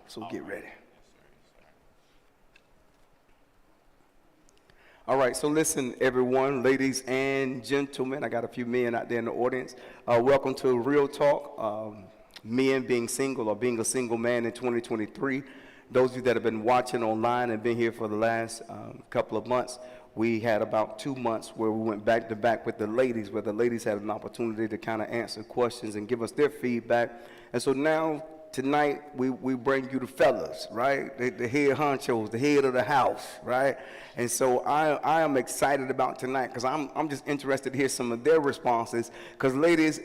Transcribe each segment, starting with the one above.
So get ready. All right, so listen, everyone, ladies and gentlemen. I got a few men out there in the audience. Welcome to Real Talk, men being single or being a single man in 2023. Those of you that have been watching online and been here for the last couple of months, we had about 2 months where we went back to back with the ladies, where the ladies had an opportunity to kind of answer questions and give us their feedback. And so now, tonight, we bring you the fellas, right? The head honchos, the head of the house, right? And so I am excited about tonight because I'm just interested to hear some of their responses. Because ladies,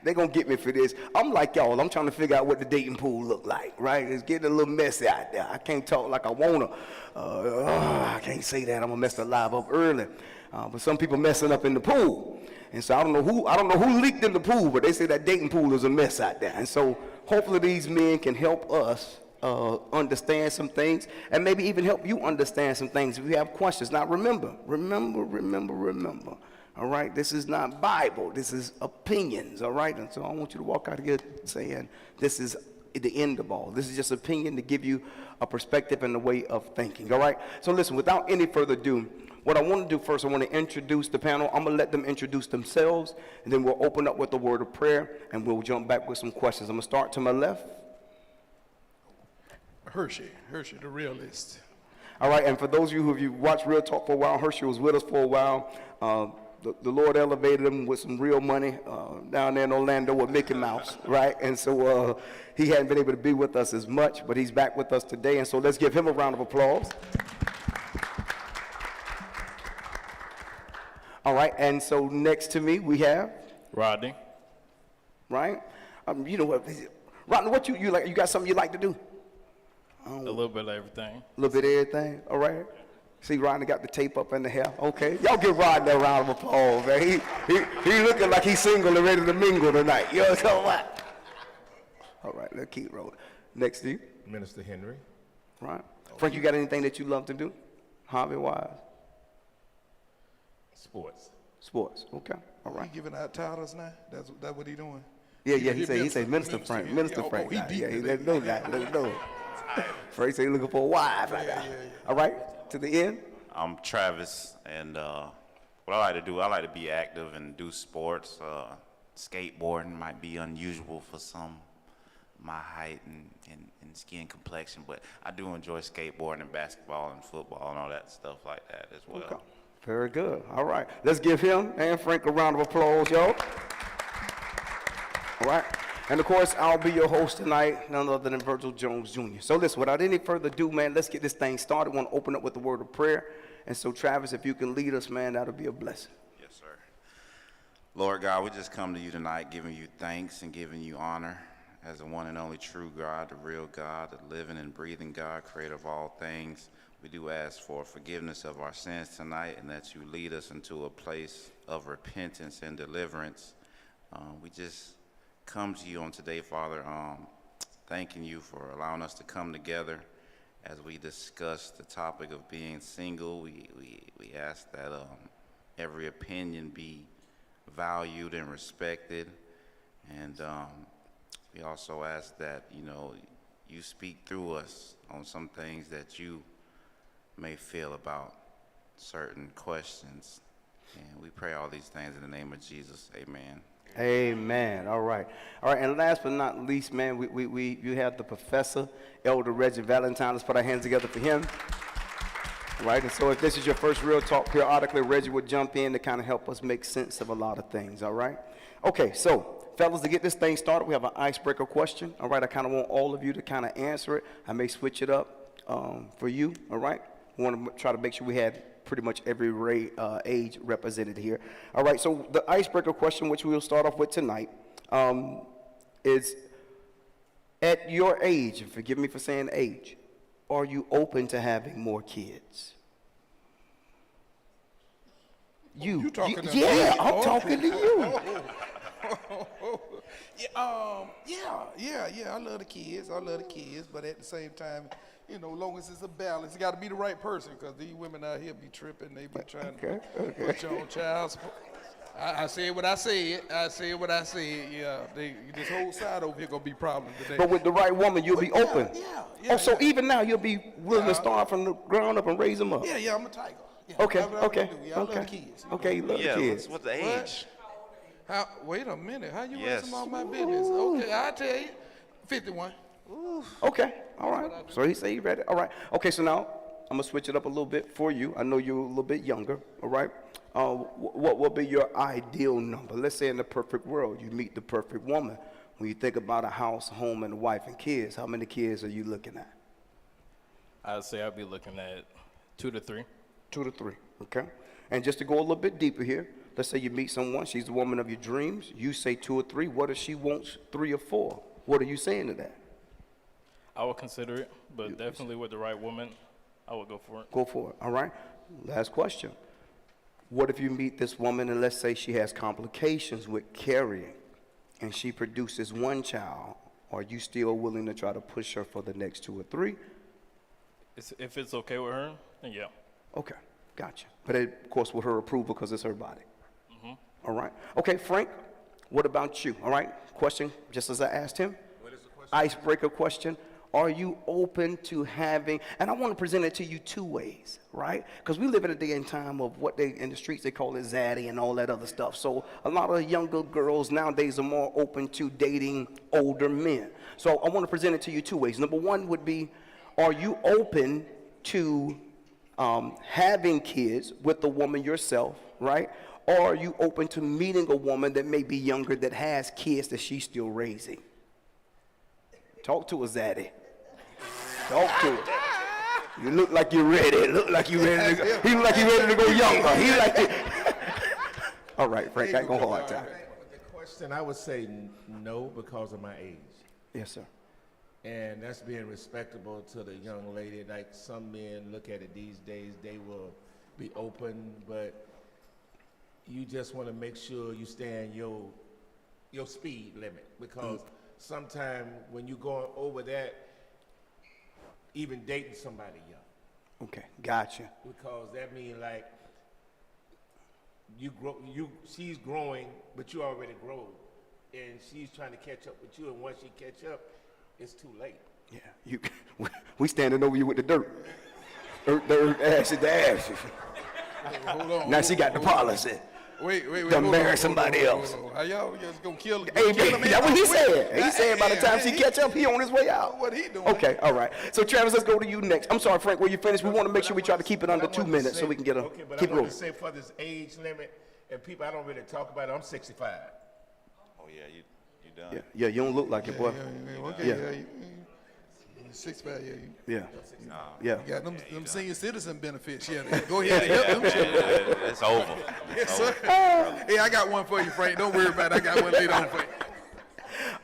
they're going to get me for this. I'm like y'all. I'm trying to figure out what the dating pool look like, right? It's getting a little messy out there. I can't talk like I want to. I can't say that. I'm going to mess the live up early. But some people messing up in the pool. And so I don't know who leaked in the pool, but they say that dating pool is a mess out there. And so hopefully these men can help us understand some things and maybe even help you understand some things if you have questions. Now remember. All right, this is not Bible. This is opinions, all right? And so I want you to walk out of here saying this is the end of all. This is just opinion to give you a perspective and a way of thinking, all right? So listen, without any further ado, what I want to do first, I want to introduce the panel. I'm going to let them introduce themselves, and then we'll open up with a word of prayer, and we'll jump back with some questions. I'm going to start to my left. Hershey, the realist. All right, and for those of you who have watched Real Talk for a while, Hershey was with us for a while. The Lord elevated him with some real money down there in Orlando with Mickey Mouse, right? And so he hadn't been able to be with us as much, but he's back with us today, and so let's give him a round of applause. All right, and so next to me we have Rodney. Right? You know what, Rodney? What you like? You got something you like to do? A little bit of everything. A little bit of everything. All right. See, Rodney got the tape up in the hair. Okay, y'all give Rodney a round of applause, man. He looking like he's single and ready to mingle tonight. You know what I'm talking about? All right, let's keep rolling. Next to you, Minister Henry. Right. Frank, you got anything that you love to do, hobby-wise? Sports. Okay. All right. He giving out titles now? That's what he doing? Yeah. He say Minister Frank. Minister Frank. He let know that. Let know. Frank say he looking for a wife. Yeah. All right. To the end. I'm Travis, and what I like to do, I like to be active and do sports. Skateboarding might be unusual for some, my height and skin complexion, but I do enjoy skateboarding and basketball and football and all that stuff like that as well. Okay. Very good. All right. Let's give him and Frank a round of applause, y'all. All right. And, of course, I'll be your host tonight, none other than Virgil Jones, Jr. So, listen, without any further ado, man, let's get this thing started. I want to open up with the word of prayer. And so, Travis, if you can lead us, man, that'll be a blessing. Yes, sir. Lord God, we just come to you tonight giving you thanks and giving you honor as the one and only true God, the real God, the living and breathing God, creator of all things. We do ask for forgiveness of our sins tonight and that you lead us into a place of repentance and deliverance. We just come to you on today, Father, thanking you for allowing us to come together as we discuss the topic of being single. We ask that every opinion be valued and respected. And we also ask that, you speak through us on some things that you may feel about certain questions. And we pray all these things in the name of Jesus. Amen. Amen. All right. And last but not least, man, you have the professor, Elder Reggie Valentine. Let's put our hands together for him. All right. And so if this is your first Real Talk, periodically Reggie would jump in to kind of help us make sense of a lot of things. All right. Okay. So, fellas, to get this thing started, we have an icebreaker question. All right. I kind of want all of you to kind of answer it. I may switch it up for you. All right. We want to try to make sure we had pretty much every age represented here. All right, so the icebreaker question, which we'll start off with tonight, is at your age, and forgive me for saying age, are you open to having more kids? You talking to yeah, me? I'm talking to you. Yeah. I love the kids, but at the same time, long as it's a balance, it got to be the right person, because these women out here be tripping. They be trying to put you on child support. I said what I said. I said what I said. Yeah, this whole side over here gonna be problems today. But with the right woman, you'll be open. Yeah, So yeah. even now, you'll be willing to start from the ground up and raise them up. Yeah, I'm a tiger. Yeah, Okay, that's what I okay, do. Yeah, I love okay. kids. Okay, you love the kids. What's the age? Wait a minute. How you Yes. raising all my business? Okay, I'll tell you. 51. Okay, all right. So he said he ready. All right. Okay, so now I'm gonna switch it up a little bit for you. I know you're a little bit younger. All right. What will be your ideal number? Let's say in the perfect world, you meet the perfect woman. When you think about a house, home, and a wife and kids, how many kids are you looking at? I'd say I'd be looking at 2 to 3. 2 to 3. Okay. And just to go a little bit deeper here, let's say you meet someone. She's the woman of your dreams. You say 2 or 3. What if she wants 3 or 4? What are you saying to that? I would consider it, but definitely with the right woman, I would go for it. Go for it. All right. Last question. What if you meet this woman and let's say she has complications with carrying and she produces 1 child? Are you still willing to try to push her for the next 2 or 3? If it's okay with her, then yeah. Okay. Gotcha. But of course with her approval because it's her body. All right. Okay, Frank, what about you? All right. Question, just as I asked him. What is the question? Icebreaker question. Are you open to having, and I want to present it to you 2 ways, right? Because we live in a day and time of what they, in the streets, they call it zaddy and all that other stuff. So a lot of younger girls nowadays are more open to dating older men. So I want to present it to you 2 ways. Number 1 would be, are you open to having kids with the woman yourself, right? Or are you open to meeting a woman that may be younger that has kids that she's still raising? Talk to us, Zaddy. Talk to her. You look like you're ready. Look like you're ready to go. He look like he's ready to go younger. He like it. All right, Frank, I ain't gonna hard time. The question, I would say no because of my age. Yes, sir. And that's being respectable to the young lady. Like some men look at it these days, they will be open, but you just want to make sure you stay in your speed limit because sometimes when you're going over that, even dating somebody young, Okay, gotcha. because that means like she's growing, but you already grown, and she's trying to catch up with you, and once she catch up, it's too late. Yeah, we standing over you with the dirt. Dirt, ashes to ashes. Hold on. Now she got the policy. Wait. Done hold on, marry hold on, somebody hold on, else. hold on. How y'all just gonna kill him? Hey, Kill man, him that's what he said. He said by the time she he- catch up, he on his way out. What he doing? Okay, all right. So Travis, let's go to you next. I'm sorry, Frank, were you finished? We want to make sure we try to keep it under 2 minutes so we can get Okay, but keep I want rolling. to say for this age limit, and people, I don't really talk about it, I'm 65. Oh, yeah, you done. Yeah, you don't look like it, boy. Okay, Yeah. yeah. 6'5", yeah. Yeah, yeah. You got them senior citizen benefits. Yeah, go ahead and help them. Shit. It's over. Yes, sir. Hey, I got one for you, Frank. Don't worry about it. I got one later on for you.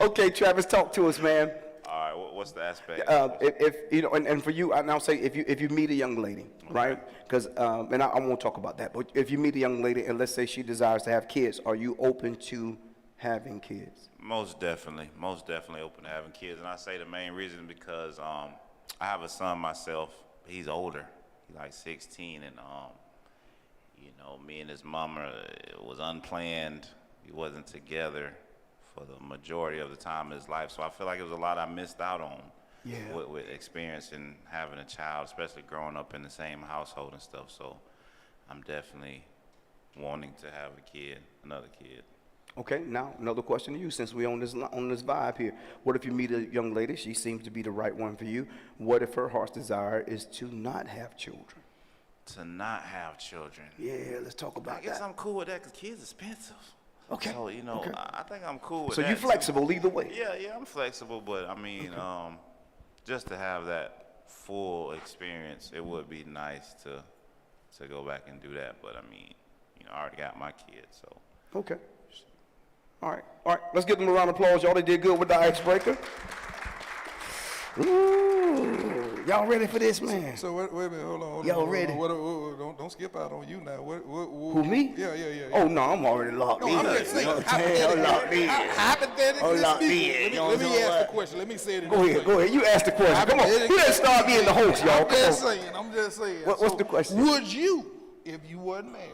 Okay, Travis, talk to us, man. All right, what's the aspect? If you know, and for you, I now say if you meet a young lady, right? Because and I won't talk about that, but if you meet a young lady and let's say she desires to have kids, are you open to having kids? Most definitely open to having kids. And I say the main reason because I have a son myself. He's older. He's like 16. And, you know, me and his mama, it was unplanned. We wasn't together for the majority of the time of his life. So I feel like it was a lot I missed out on with experiencing having a child, especially growing up in the same household and stuff. So I'm definitely wanting to have a kid, another kid. Okay, now another question to you, since we're on this vibe here. What if you meet a young lady? She seems to be the right one for you. What if her heart's desire is to not have children? To not have children. Yeah, let's talk about I guess that. I'm cool with that because kids expensive. Okay. So, you know, okay. I think I'm cool with So that. you too. flexible either way. Yeah, I'm flexible, but I mean, just to have that full experience, it would be nice to go back and do that. But I mean, you know, I already got my kids, so. Okay. All right. Let's give them a round of applause, y'all. They did good with the icebreaker. Ooh, y'all ready for this, man? So wait a minute, hold on. Y'all hold on, ready? hold on. Don't skip out on you now. Who, me? Yeah. Oh, no, I'm already locked in. I'm just saying. You know what I'm saying? I'm locked in. Hypothetically I'm locked speaking, in, you know let me what I'm ask saying? the question. Let me say it. Go ahead. You ask the question. Come on. You didn't start being the host, y'all. I'm Come just on. saying. I'm just saying. What's the question? Would you, if you wasn't married,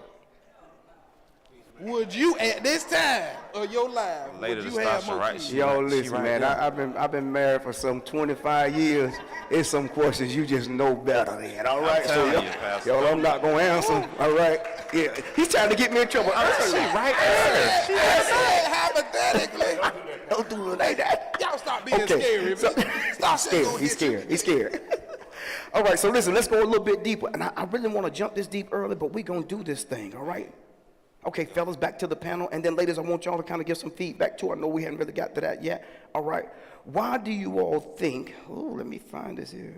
would you at this time of your life, Later would to you have start, more right? kids? She Yo, right- she listen, right man. there. I've been married for some 25 years. It's some questions you just know better than. All right, telling yo, you, Pastor. yo, I'm not gonna answer. All right, yeah. He's trying to get me in trouble. She right there. She just said hypothetically. Don't do it like that. Y'all stop being Okay, scary, so, man. Stop he's scared. He's scared. He's scared. All right, so listen, let's go a little bit deeper. And I really want to jump this deep early, but we're going to do this thing, all right? Okay, fellas, back to the panel. And then, ladies, I want y'all to kind of give some feedback, too. I know we haven't really got to that yet. All right. Why do you all think, oh, let me find this here.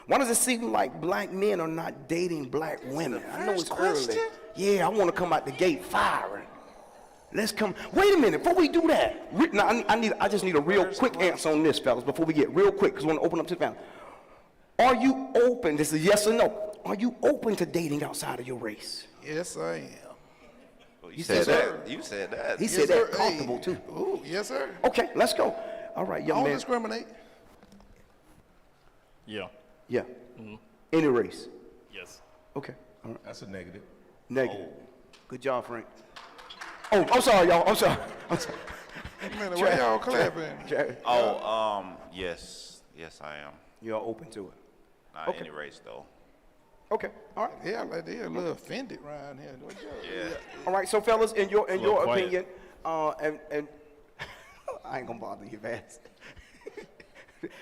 Why does it seem like black men are not dating black women? I know it's early. Yeah, I want to come out the gate firing. Let's come. Wait a minute, before we do that. Now, I just need a real quick answer on this, fellas, before we get real quick, because we want to open up to the panel. Are you open, this is yes or no, are you open to dating outside of your race? Yes, I am. You You said said that. You said that. He Yes, said sir. that comfortable, Hey. too. Ooh, yes, sir. Okay, let's go. All right, I young don't man. discriminate. Yeah. Yeah. Any race. Yes. Okay. All right. That's a negative. Negative. Good job, Frank. Oh, I'm sorry, y'all. I'm sorry. Man, why y'all clapping? Yes. Yes, I am. You're open to it. Not Okay. any race, though. Okay. All right. Yeah, like they're a little offended around here. What y'all- Yeah. All right. So, fellas, in your little quiet. opinion, and I ain't gonna bother you, fast.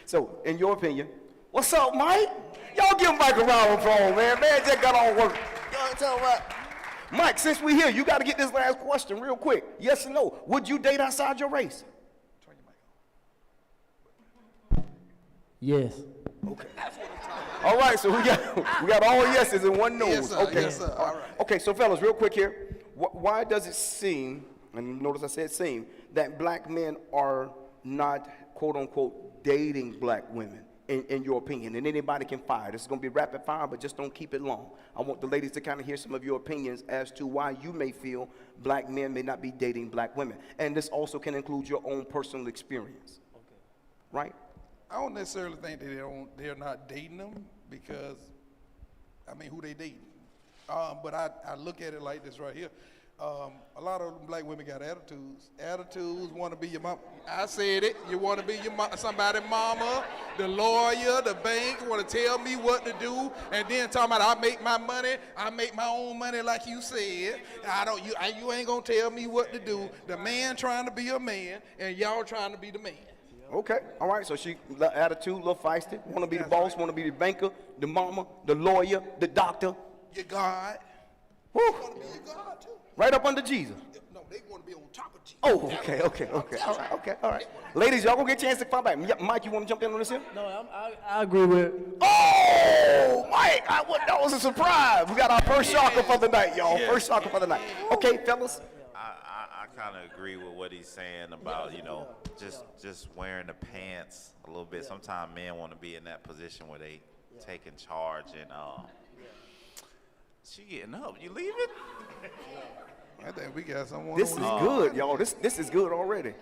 So, in your opinion, what's up, Mike? Y'all give Mike a round of applause, man. Man just got on work. Y'all tell him what? Mike, since we're here, you got to get this last question real quick. Yes or no? Would you date outside your race? Yes. All right, so we got all yeses and one no's. Yes, sir. Okay. Yes, sir. All right. Okay, so fellas, real quick here. Why does it seem, and notice I said seem, that black men are not, quote unquote, dating black women, in your opinion? And anybody can fire. This is going to be rapid fire, but just don't keep it long. I want the ladies to kind of hear some of your opinions as to why you may feel black men may not be dating black women. And this also can include your own personal experience. Okay. Right? I don't necessarily think that they're not dating them because, I mean, who they dating? But I look at it like this right here. A lot of them black women got attitudes. Attitudes want to be your mom. I said it. You want to be your somebody's mama, the lawyer, the bank want to tell me what to do, and then talking about I make my money, I make my own money like you said. You ain't gonna tell me what to do. The man trying to be a man, and y'all trying to be the man. Okay, all right, so she, attitude, little feisty, want to be the boss, want to be the banker, the mama, the lawyer, the doctor. Your God. Woo. Want to be your God too. Right up under Jesus. No, they want to be on top of Jesus. Oh, okay, all right. Ladies, y'all gonna get a chance to find back. Mike, you want to jump in on this here? No, I agree with. Oh, Mike, that was a surprise. We got our first shocker for the night, y'all. First shocker for the night. Okay, fellas. I kind of agree with what he's saying about, just wearing the pants a little bit. Sometimes men want to be in that position where they taking charge and she getting up. You leaving? I think we got someone. This is good, y'all. This is good already.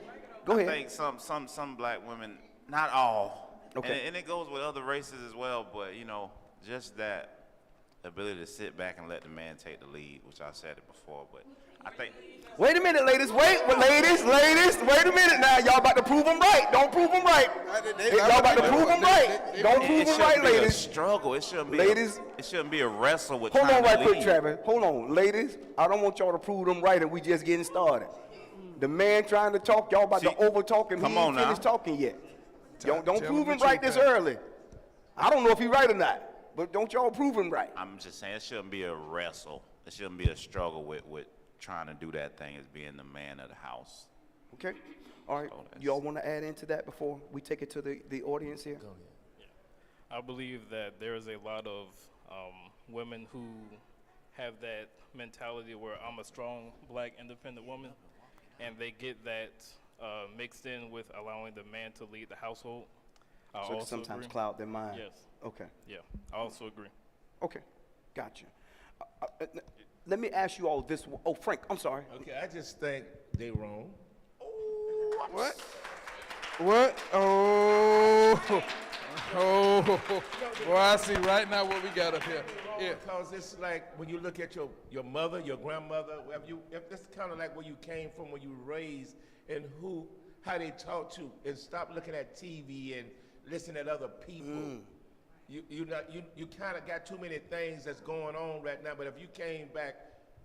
Go I ahead. think some black women, not all, Okay. and it goes with other races as well, but just that ability to sit back and let the man take the lead, which I said it before, but I think Wait a minute, ladies. Wait a minute now. Y'all about to prove them right. Don't prove them right. Y'all about to prove them right. Don't prove it them right, shouldn't be a ladies. struggle. It shouldn't be. Ladies. It shouldn't be a wrestle with. Hold trying on to right quick, lead. Travis. Hold on. Ladies, I don't want y'all to prove them right and we just getting started. The man trying to talk, y'all about to See, over talk him. He come ain't on now. finished talking yet. Don't tell prove him him the right truth, this man. early. I don't know if he right or not, but don't y'all prove him right. I'm just saying it shouldn't be a wrestle. It shouldn't be a struggle with trying to do that thing as being the man of the house. Okay? All right. Oh, that's- Y'all want to add into that before we take it to the audience here? I believe that there is a lot of women who have that mentality where I'm a strong black independent woman, and they get that mixed in with allowing the man to lead the household. I So it also sometimes agree. cloud their mind. Yes. Okay. Yeah, I also agree. Okay. Gotcha. Let me ask you all this. Oh, Frank, I'm sorry. Okay, I just think they wrong. What? What? Oh. Boy, I see right now what we got up here. Yeah. because it's like when you look at your mother, your grandmother, if it's kind of like where you came from, where you were raised, and how they taught you, and stop looking at TV and listening at other people. You kind of got too many things that's going on right now. But if you came back,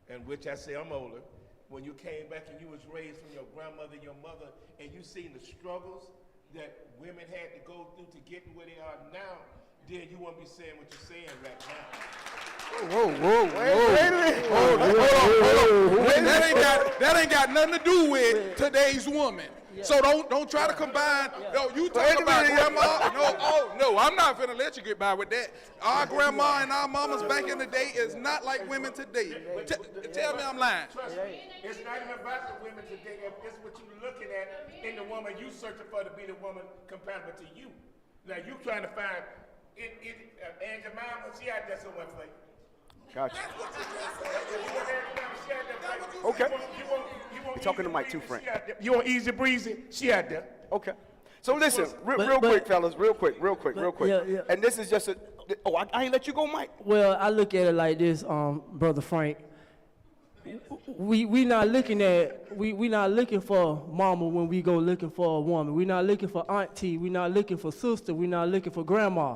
and which I say I'm older, when you came back and you was raised from your grandmother and your mother, and you seen the struggles that women had to go through to get to where they are now, then you won't be saying what you're saying right now. That ain't got nothing to do with today's woman. So don't try to combine. No, you talking about grandma? No, I'm not finna let you get by with that. Our grandma and our mamas back in the day is not like women today. Tell me I'm lying. Trust me, it's not even about the women today. It's what you're looking at in the woman you searching for to be the woman compatible to you. Now you trying to find and your mama, she out there somewhere for you. Gotcha. Okay. Okay. You're talking to Mike too, Frank. You want easy breezy? She out there. Okay. So listen, real but- quick, fellas, real quick. yeah. And this is just I ain't let you go, Mike. Well, I look at it like this, Brother Frank. We not looking for mama when we go looking for a woman. We not looking for auntie. We not looking for sister. We not looking for grandma,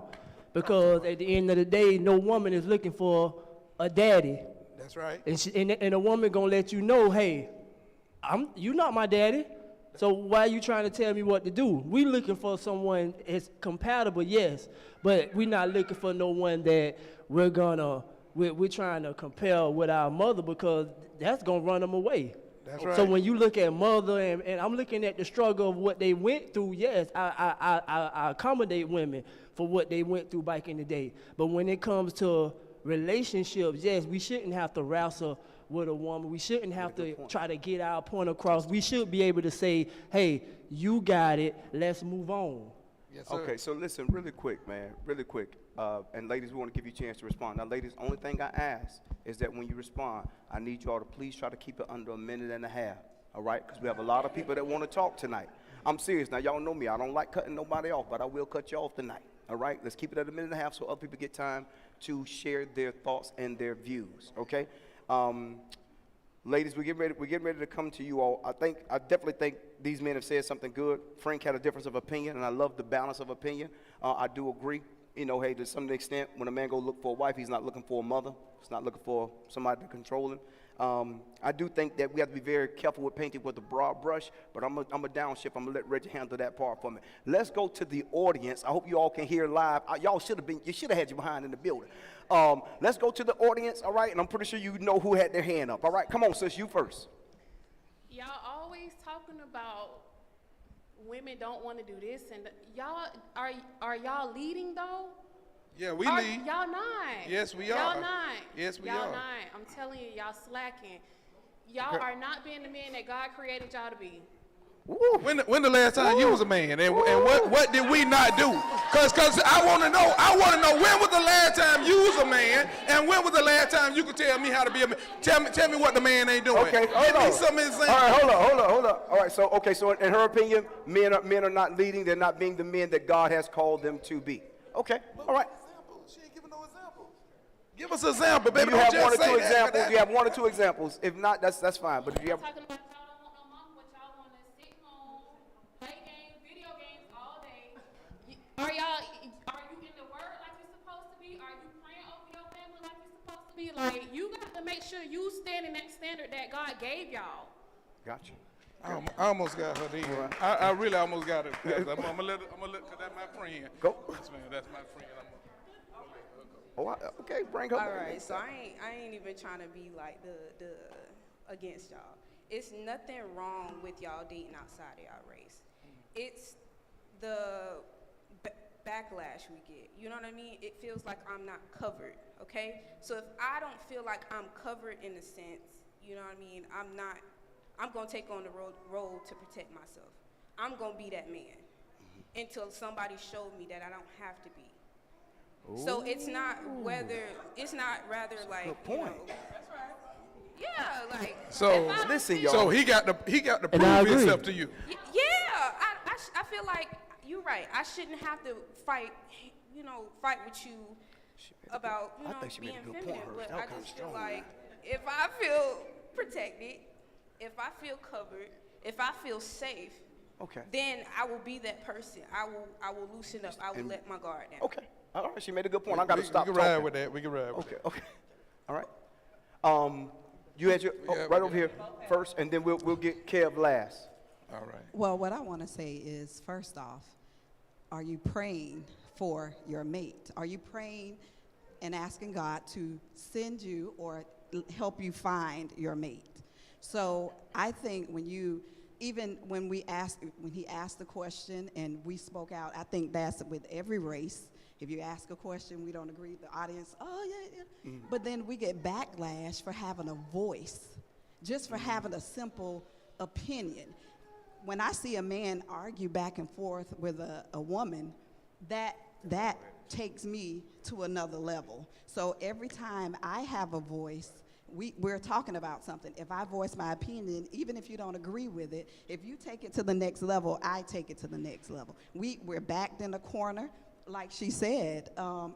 because at the end of the day, no woman is looking for a daddy. That's right. And a woman gonna let you know, hey, you not my daddy. So why are you trying to tell me what to do? We looking for someone that's compatible, yes, but we not looking for no one that we're trying to compare with our mother, because that's gonna run them away. That's right. So when you look at mother, and I'm looking at the struggle of what they went through, yes, I accommodate women for what they went through back in the day. But when it comes to relationships, yes, we shouldn't have to wrestle with a woman. We shouldn't have to try to get our point across. We should be able to say, hey, you got it, let's move on. Yes, sir. Okay, so listen, really quick, man, really quick. And ladies, we want to give you a chance to respond. Now, ladies, only thing I ask is that when you respond, I need you all to please try to keep it under a minute and a half, all right? Because we have a lot of people that want to talk tonight. I'm serious. Now, y'all know me. I don't like cutting nobody off, but I will cut you off tonight, all right? Let's keep it at a minute and a half so other people get time to share their thoughts and their views, okay? Ladies, we're getting ready to come to you all. I definitely think these men have said something good. Frank had a difference of opinion, and I love the balance of opinion. I do agree. You know, hey, to some extent, when a man go look for a wife, he's not looking for a mother. He's not looking for somebody to control him. I do think that we have to be very careful with painting with a broad brush, but I'm a downshift. I'm gonna let Reggie handle that part for me. Let's go to the audience. I hope you all can hear live. You should have had you behind in the building. Let's go to the audience, all right? And I'm pretty sure you know who had their hand up. All right, come on, sis, you first. Y'all always talking about women don't want to do this, and y'all are y'all leading though? Yeah, we Are lead. y'all not? Yes, we Y'all are. not. Yes, we y'all are. not. I'm telling you, y'all slacking. Y'all are not being the men that God created y'all to be. When the last time you was a man, and what did we not do? Cause I want to know when was the last time you was a man, and when was the last time you could tell me how to be a man? Tell me what the man ain't doing. Okay, Give me some examples. All right, hold up. All right, so in her opinion, men are not leading. They're not being the men that God has called them to be. Okay, all right. She ain't giving no examples. Give us an example, baby. Do you have Don't one or just say two that, examples? that. Do you have one or two examples? If not, that's fine. But if you have, Talking about y'all don't want no mom, but y'all want to sit home, play games, video games all day. Are you in the word like you're supposed to be? Are you praying over your family like you're supposed to be? Like, you got to make sure you stand in that standard that God gave y'all. gotcha. I almost got her there. I really almost got her. I'm gonna let, cause that's my friend. Go. Yes, man, that's my friend. Okay, bring her. All right, so I ain't even trying to be like the against y'all. It's nothing wrong with y'all dating outside of y'all race. It's the backlash we get. You know what I mean? It feels like I'm not covered. Okay, so if I don't feel like I'm covered in a sense, you know what I mean? I'm gonna take on the role to protect myself. I'm gonna be that man until somebody showed me that I don't have to be. So it's not rather like, Good point. you know, that's right. Yeah, like. So Listen, y'all. So he got to And I prove agree. himself to you. Yeah, I feel like you're right. I shouldn't have to fight with you about, you I know, think she made being a good feminine, point, Hurst. but That I was kinda just feel strong. like if I feel protected, if I feel covered, if I feel safe, Okay. then I will be that person. I will loosen up. I will let my guard down. Okay. All right. She made a good point. I got to stop We can talking. ride with that. We can ride with Okay. Okay. All right. You had your right over here first, and then we'll get Kev last. that. All right. Well, what I want to say is, first off, are you praying for your mate? Are you praying and asking God to send you or help you find your mate? So I think when he asked the question and we spoke out, I think that's with every race. If you ask a question, we don't agree, the audience, oh yeah. But then we get backlash for having a voice, just for having a simple opinion. When I see a man argue back and forth with a woman, that takes me to another level. So every time I have a voice, we're talking about something. If I voice my opinion, even if you don't agree with it, if you take it to the next level, I take it to the next level. We're backed in a corner. Like she said,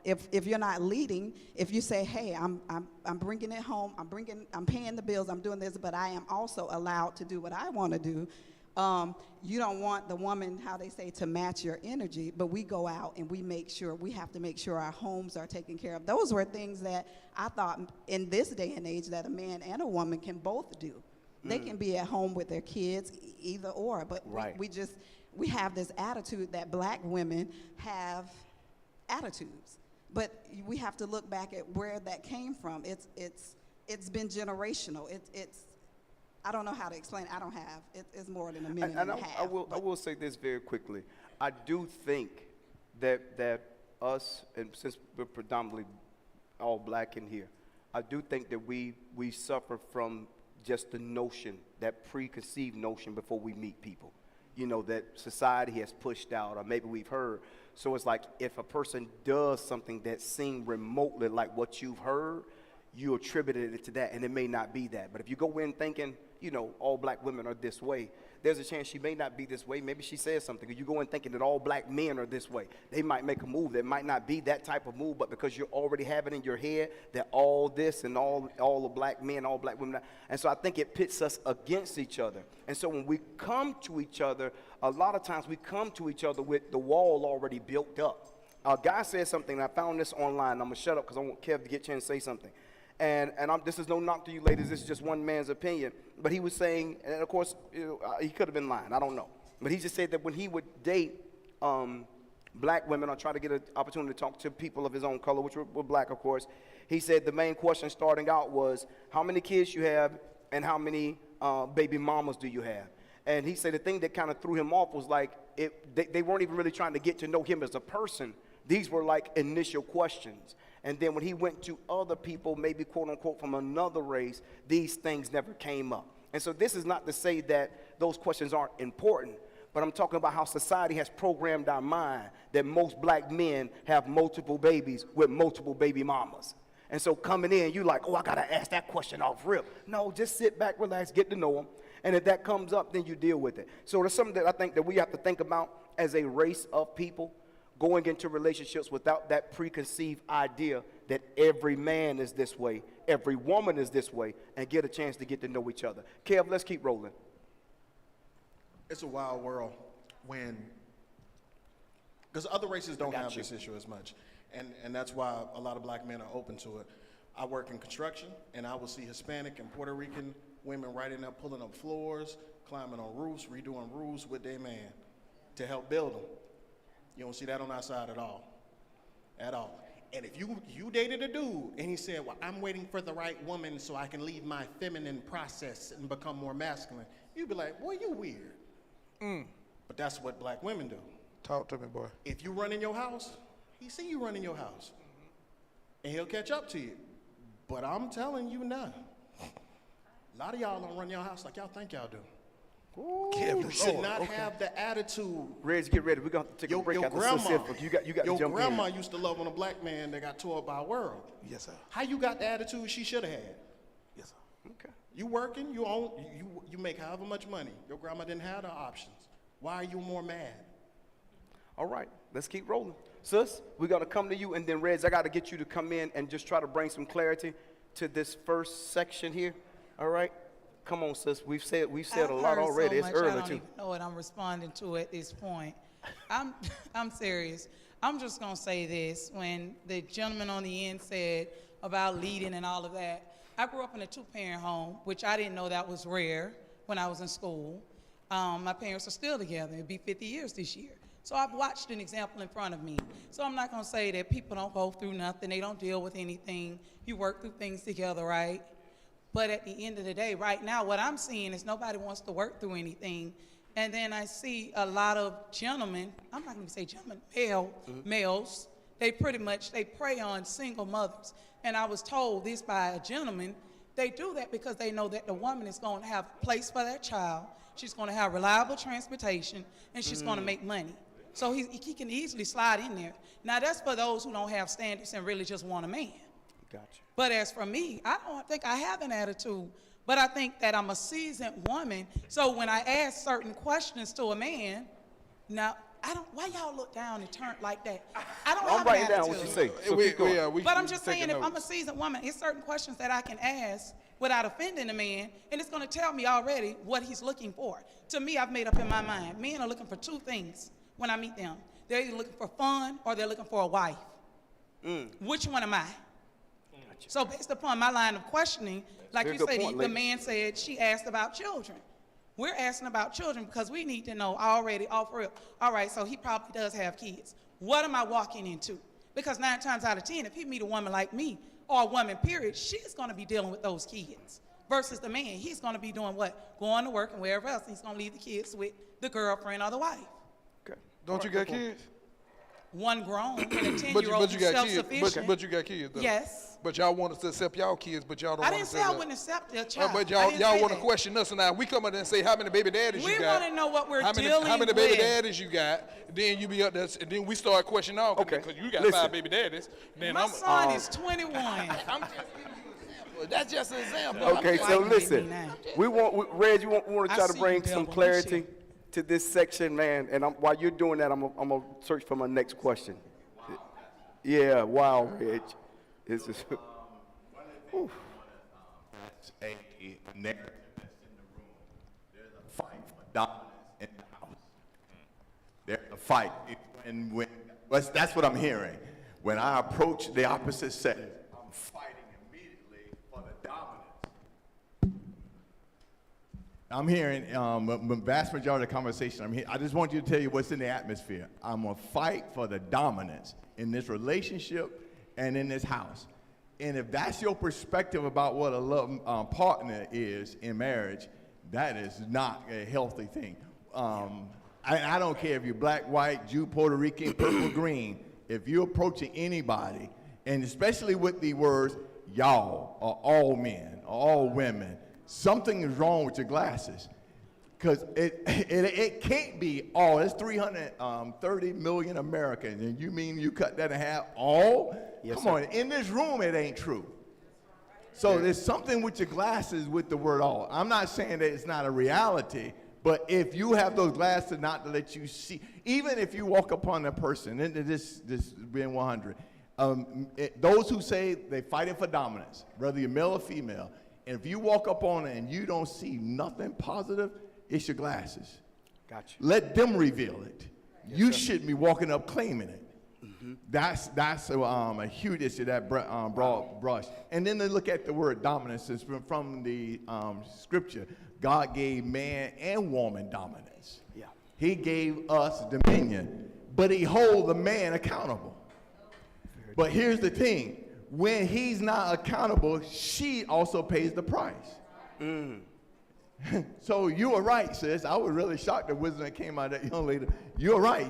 if you're not leading, if you say, hey, I'm bringing it home, I'm paying the bills, I'm doing this, but I am also allowed to do what I want to do. You don't want the woman, how they say, to match your energy, but we go out and we have to make sure our homes are taken care of. Those were things that I thought in this day and age that a man and a woman can both do. They can be at home with their kids, either or, but Right. we have this attitude that black women have attitudes, but we have to look back at where that came from. It's been generational. I don't know how to explain it. I don't have. It's more than a minute and a half. I will say this very quickly. I do think that us, and since we're predominantly all black in here, I do think that we suffer from just the notion, that preconceived notion before we meet people, you know, that society has pushed out, or maybe we've heard. So it's like if a person does something that seems remotely like what you've heard, you attributed it to that, and it may not be that. But if you go in thinking, you know, all black women are this way, there's a chance she may not be this way. Maybe she says something. You go in thinking that all black men are this way. They might make a move that might not be that type of move, but because you already have it in your head that all this and all the black men, all black women. And so I think it pits us against each other. And so when we come to each other, a lot of times we come to each other with the wall already built up. A guy said something, and I found this online. I'm going to shut up because I want Kev to get a chance to say something. And this is no knock to you ladies, this is just one man's opinion. But he was saying, and of course, he could have been lying, I don't know. But he just said that when he would date black women or try to get an opportunity to talk to people of his own color, which were black, of course, he said the main question starting out was, how many kids you have and how many baby mamas do you have? And he said the thing that kind of threw him off was like, they weren't even really trying to get to know him as a person. These were like initial questions. And then when he went to other people, maybe quote unquote from another race, these things never came up. And so this is not to say that those questions aren't important, but I'm talking about how society has programmed our mind that most black men have multiple babies with multiple baby mamas. And so coming in, you like, oh, I gotta ask that question off rip. No, just sit back, relax, get to know them. And if that comes up, then you deal with it. So there's something that I think that we have to think about as a race of people, going into relationships without that preconceived idea that every man is this way, every woman is this way, and get a chance to get to know each other. Kev, let's keep rolling. It's a wild world because other races don't have this issue as much. And that's why a lot of black men are open to it. I work in construction, and I will see Hispanic and Puerto Rican women right in there pulling up floors, climbing on roofs, redoing roofs with their man to help build them. You don't see that on our side at all. At all. And if you dated a dude and he said, well, I'm waiting for the right woman so I can leave my feminine process and become more masculine, you'd be like, boy, you weird. But that's what black women do. Talk to me, boy. If you run in your house, he see you run in your house. And he'll catch up to you. But I'm telling you now, a lot of y'all don't run your house like y'all think y'all do. You should not have the attitude. Reg, get ready. We're going to take a break Your out the grandma, specific. You got to your jump grandma in. used to love on a black man that got tore up by a world. Yes, sir. How you got the attitude she should have had? Yes, sir. Okay. You working, you make however much money. Your grandma didn't have the options. Why are you more mad? All right. let's keep rolling. Sis, we're going to come to you, and then Reds, I got to get you to come in and just try to bring some clarity to this first section here. All right? Come on, sis. We've said a lot already. It's I early, don't too. even know what I'm responding to at this point. I'm serious. I'm just gonna say this. When the gentleman on the end said about leading and all of that, I grew up in a 2-parent home, which I didn't know that was rare when I was in school. My parents are still together. It'll be 50 years this year. So I've watched an example in front of me. So I'm not gonna say that people don't go through nothing. They don't deal with anything. You work through things together, right? But at the end of the day, right now, what I'm seeing is nobody wants to work through anything. And then I see a lot of gentlemen, I'm not gonna say gentlemen, males, they prey on single mothers. And I was told this by a gentleman, they do that because they know that the woman is gonna have a place for their child, she's gonna have reliable transportation, and she's gonna make money. So he can easily slide in there. Now that's for those who don't have standards and really just want a man. Gotcha. But as for me, I don't think I have an attitude, but I think that I'm a seasoned woman. So when I ask certain questions to a man, now, why y'all look down and turn like that? I don't have I'm an writing down attitude. what you say. So keep going. But I'm just saying, if I'm a seasoned woman, it's certain questions that I can ask without offending a man, and it's gonna tell me already what he's looking for. To me, I've made up in my mind, men are looking for 2 things when I meet them. They're either looking for fun or they're looking for a wife. Which one am I? So based upon my line of questioning, like Very you good said, point, the lady. man said she asked about children. We're asking about children because we need to know already, off real. All right, so he probably does have kids. What am I walking into? Because 9 times out of 10, if he meet a woman like me, or a woman, period, she's gonna be dealing with those kids. Versus the man, he's gonna be doing what? Going to work and wherever else. He's gonna leave the kids with the girlfriend or the wife. Okay. Don't you got kids? One grown and a 10-year-old But you who's got kids. self-sufficient. But you got kids, though. Yes. But y'all want us to accept y'all kids, but y'all don't I want didn't to say I wouldn't accept their child. But I didn't y'all say want to that. question us, and now we come in and say how many baby daddies We you got. want to know what we're how dealing many baby with. daddies you got? Then you be up there, and then we start questioning all. Okay. Because you got Listen. 5 baby daddies. Then My I'm. son is 21. I'm just giving you an example. That's just an example. Okay, so fighting with listen, me now. Reg, you want to I try to see bring you, some devil. clarity to this section, man. And while you're doing that, I'm gonna search for my next question. Yeah, wow, Reg. It's just. Oof. That's a narrative that's in the room. There's a fight for dominance in the house. There's a fight. That's what I'm hearing. When I approach the opposite sex, I'm fighting immediately for the dominance. I'm hearing, the vast majority of the conversation I'm hearing, I just want you to tell you what's in the atmosphere. I'm gonna fight for the dominance in this relationship and in this house. And if that's your perspective about what a love partner is in marriage, that is not a healthy thing. I don't care if you're black, white, Jew, Puerto Rican, purple, green. If you're approaching anybody, and especially with the words y'all, or all men, or all women, something is wrong with your glasses. Because it can't be all. It's 330 million Americans, and you mean you cut that in half? All? Yes, Come sir. on, in this room it ain't true. So there's something with your glasses with the word all. I'm not saying that it's not a reality, but if you have those glasses not to let you see, even if you walk upon a person, and this being 100, those who say they're fighting for dominance, whether you're male or female, and if you walk up on it and you don't see nothing positive, it's your glasses. Gotcha. Let them reveal it. You shouldn't be walking up claiming it. That's a huge issue that broad brush. And then they look at the word dominance. It's from the scripture. God gave man and woman dominance. Yeah. He gave us dominion, but he holds the man accountable. But here's the thing. When he's not accountable, she also pays the price. So you were right, sis. I was really shocked the wisdom that came out of that young lady. You're right.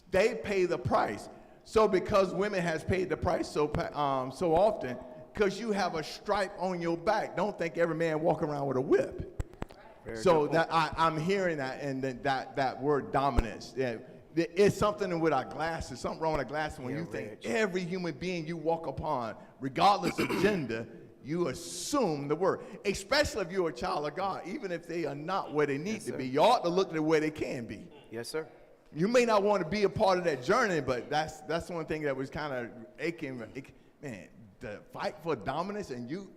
They pay the price. So because women has paid the price so often, because you have a stripe on your back, don't think every man walk around with a whip. So that I'm hearing that, and that word dominance. Yeah, it's something with our glasses. Something wrong with our glasses when you think every human being you walk upon, regardless of gender, you assume the word, especially if you're a child of God, even if they are not where they need to be. You ought to look at where they can be. Yes, sir. You may not want to be a part of that journey, but that's one thing that was kind of aching. Man, the fight for dominance and you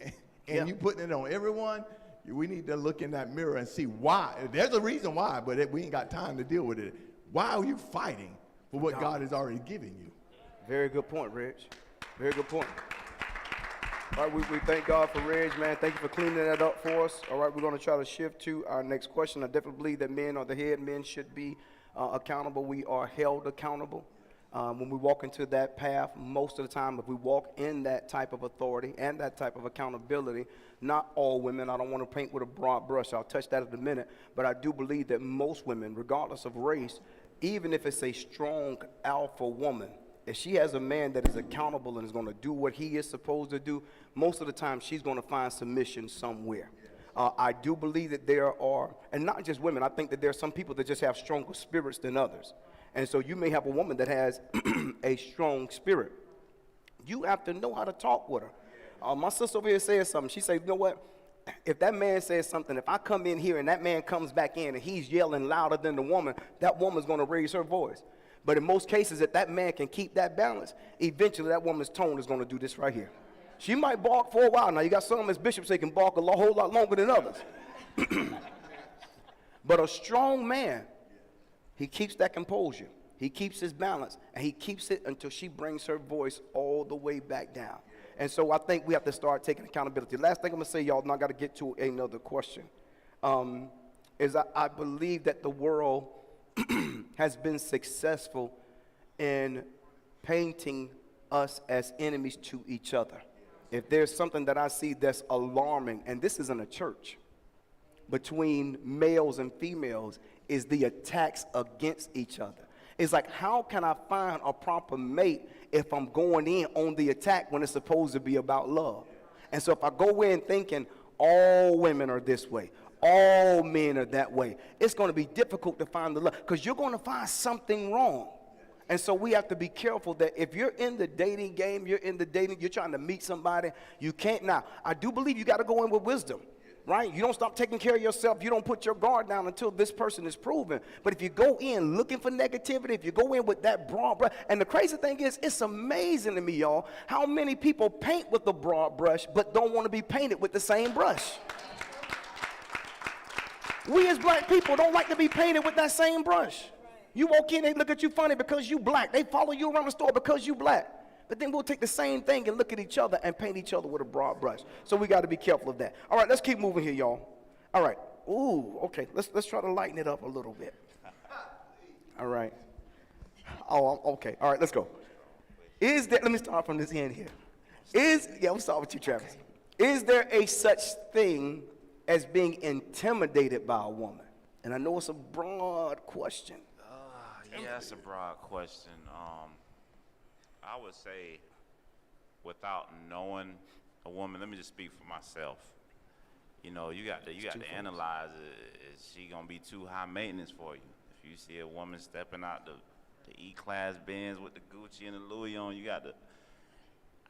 putting it on everyone. We need to look in that mirror and see why. There's a reason why, but we ain't got time to deal with it. Why are you fighting for what God has already given you? Very good point, Reg. Very good point. All right, we thank God for Reg, man. Thank you for cleaning that up for us. All right, we're going to try to shift to our next question. I definitely believe that men are the head. Men should be accountable. We are held accountable. When we walk into that path, most of the time, if we walk in that type of authority and that type of accountability, not all women, I don't want to paint with a broad brush, I'll touch that in a minute, but I do believe that most women, regardless of race, even if it's a strong alpha woman, if she has a man that is accountable and is going to do what he is supposed to do, most of the time she's going to find submission somewhere. I do believe that there are, and not just women, I think that there are some people that just have stronger spirits than others. And so you may have a woman that has a strong spirit. You have to know how to talk with her. My sister over here says something. She said, you know what? If that man says something, if I come in here and that man comes back in and he's yelling louder than the woman, that woman's going to raise her voice. But in most cases, if that man can keep that balance, eventually that woman's tone is going to do this right here. She might bark for a while. Now, you got some as bishops that can bark a whole lot longer than others. But a strong man, he keeps that composure. He keeps his balance, and he keeps it until she brings her voice all the way back down. And so I think we have to start taking accountability. Last thing I'm going to say, y'all, and I got to get to another question, is I believe that the world has been successful in painting us as enemies to each other. If there's something that I see that's alarming, and this isn't a church, between males and females, is the attacks against each other. It's like, how can I find a proper mate if I'm going in on the attack when it's supposed to be about love? And so if I go in thinking all women are this way, all men are that way, it's going to be difficult to find the love because you're going to find something wrong. And so we have to be careful that if you're in the dating game, you're trying to meet somebody, you can't. Now, I do believe you got to go in with wisdom. Right? You don't stop taking care of yourself. You don't put your guard down until this person is proven. But if you go in looking for negativity, if you go in with that broad brush, and the crazy thing is, it's amazing to me, y'all, how many people paint with the broad brush but don't want to be painted with the same brush. We as black people don't like to be painted with that same brush. You walk in, they look at you funny because you black. They follow you around the store because you black. But then we'll take the same thing and look at each other and paint each other with a broad brush. So we got to be careful of that. All right, let's keep moving here, y'all. All right. Ooh, okay. Let's try to lighten it up a little bit. All right. Oh, okay. All right, let's go. Let me start from this end here. We'll start with you, Travis. Is there a such thing as being intimidated by a woman? And I know it's a broad question. Yeah, it's a broad question. I would say, without knowing a woman, let me just speak for myself. You know, you got to analyze it. Is she gonna be too high maintenance for you? If you see a woman stepping out the E-Class Benz with the Gucci and the Louis on, you got to.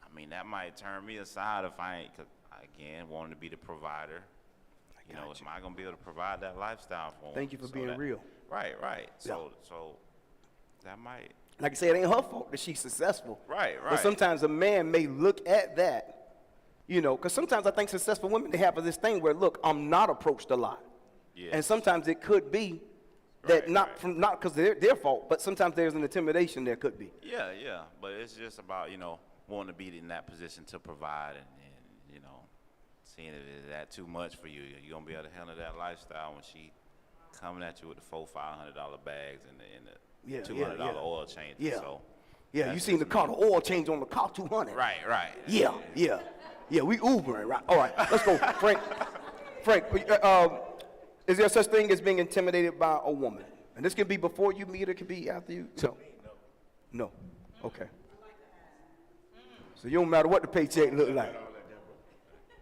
I mean, that might turn me aside if I ain't, 'cause again, wanting to be the provider. You know, am I gonna be able to provide that lifestyle for them? Thank you for being real. Right. So that might. Like I said, it ain't her fault that she's successful. Right. But sometimes a man may look at that, you know, because sometimes I think successful women, they have this thing where, look, I'm not approached a lot. Yes. And sometimes it could be that not because they're their fault, but sometimes there's an intimidation there could be. Yeah. But it's just about, you know, wanting to be in that position to provide and you know, seeing if it's that too much for you. You're going to be able to handle that lifestyle when she coming at you with the $400-$500 bags and the $200 oil change. Yeah. So you seen the car, the oil change on the car, $200. Right. Yeah, we Ubering, right? All right, let's go. Frank, is there such thing as being intimidated by a woman? And this can be before you meet her, it can be after you. No. Okay. So you don't matter what the paycheck look like.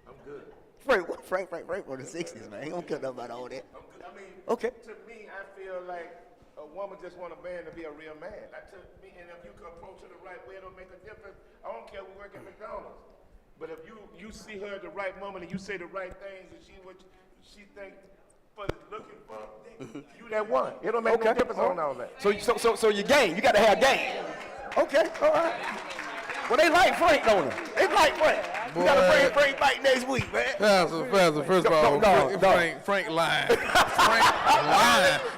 I'm good. Frank for the 60s, man. He don't care about all that. I mean, okay. To me, I feel like a woman just want a man to be a real man. Like to me, and if you can approach her the right way, it'll make a difference. I don't care we work at McDonald's. But if you see her at the right moment and you say the right things and she thinks for looking for you that one. It don't make no difference on all that. So you game. You got to have game. Okay, all right. Well, they like Frank, don't they? They like Frank. We got to bring Frank back next week, man. Pastor, first of all, Frank lying. Frank lying.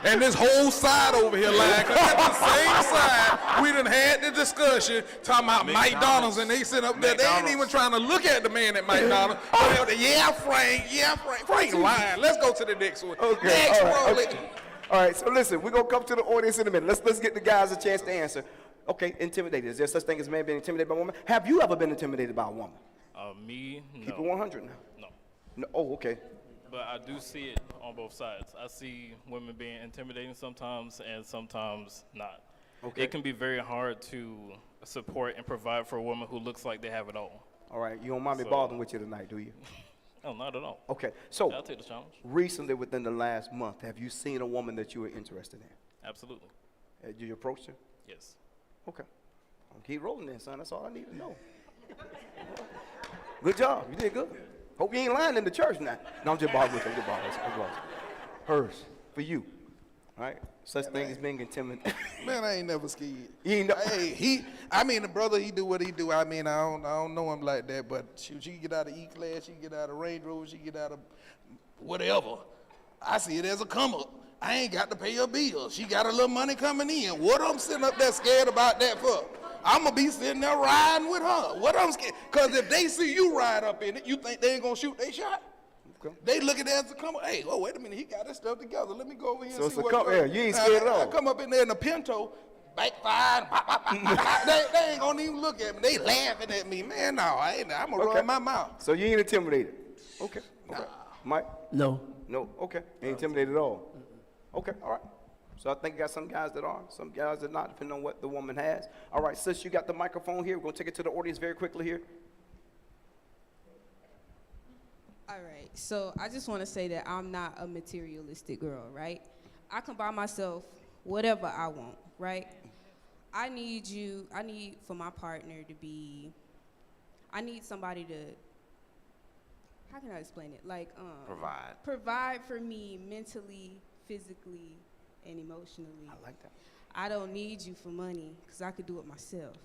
And this whole side over here lying. Because at the same side, we done had the discussion talking about McDonald's, and they sit up there. They ain't even trying to look at the man at McDonald's. Yeah, Frank. Frank lying. Let's go to the next one. Okay, Next, all right, roll okay. it. All right, so listen, we're going to come to the audience in a minute. Let's get the guys a chance to answer. Okay, intimidated. Is there such thing as a man being intimidated by a woman? Have you ever been intimidated by a woman? Me, no. Keep it 100 now. No. Oh, okay. But I do see it on both sides. I see women being intimidating sometimes and sometimes not. Okay. It can be very hard to support and provide for a woman who looks like they have it all. All right, you don't mind me bothering with you tonight, do you? No, not at all. Okay, so I'll take the challenge. recently, within the last month, have you seen a woman that you were interested in? Absolutely. Did you approach her? Yes. Okay. I'll keep rolling then, son. That's all I need to know. Good job. You did good. Hope you ain't lying in the church now. No, I'm just bothering with you. I'm just bothering with you. Hers, for you. All right? Such thing as being intimidated. Man, I ain't never scared. You ain't no- Hey, the brother, he do what he do. I mean, I don't know him like that, but shoot, she can get out of E-Class, she can get out of Range Rover, she can get out of whatever. I see it as a come up. I ain't got to pay her bill. She got a little money coming in. What I'm sitting up there scared about that for? I'm going to be sitting there riding with her. What I'm scared? Because if they see you ride up in it, you think they ain't going to shoot they shot? Okay. They look at it as a come up. Hey, oh, wait a minute. He got his stuff together. Let me go over here So and it's see a what's come- going on. yeah, you ain't scared at all. I come up in there in a Pinto, backfire, they ain't going to even look at me. They laughing at me. Man, no, I'm going to run my mouth. So you ain't intimidated? Okay. Mike? No. No, okay. Ain't intimidated at all? Okay, all right. So I think you got some guys that are, some guys that not, depending on what the woman has. All right, sis, you got the microphone here. We're going to take it to the audience very quickly here. All right, so I just want to say that I'm not a materialistic girl, right? I can buy myself whatever I want, right? I need for my partner to be, I need somebody to, how can I explain it? Like, provide for me mentally, physically, and emotionally. I like that. I don't need you for money, because I could do it myself.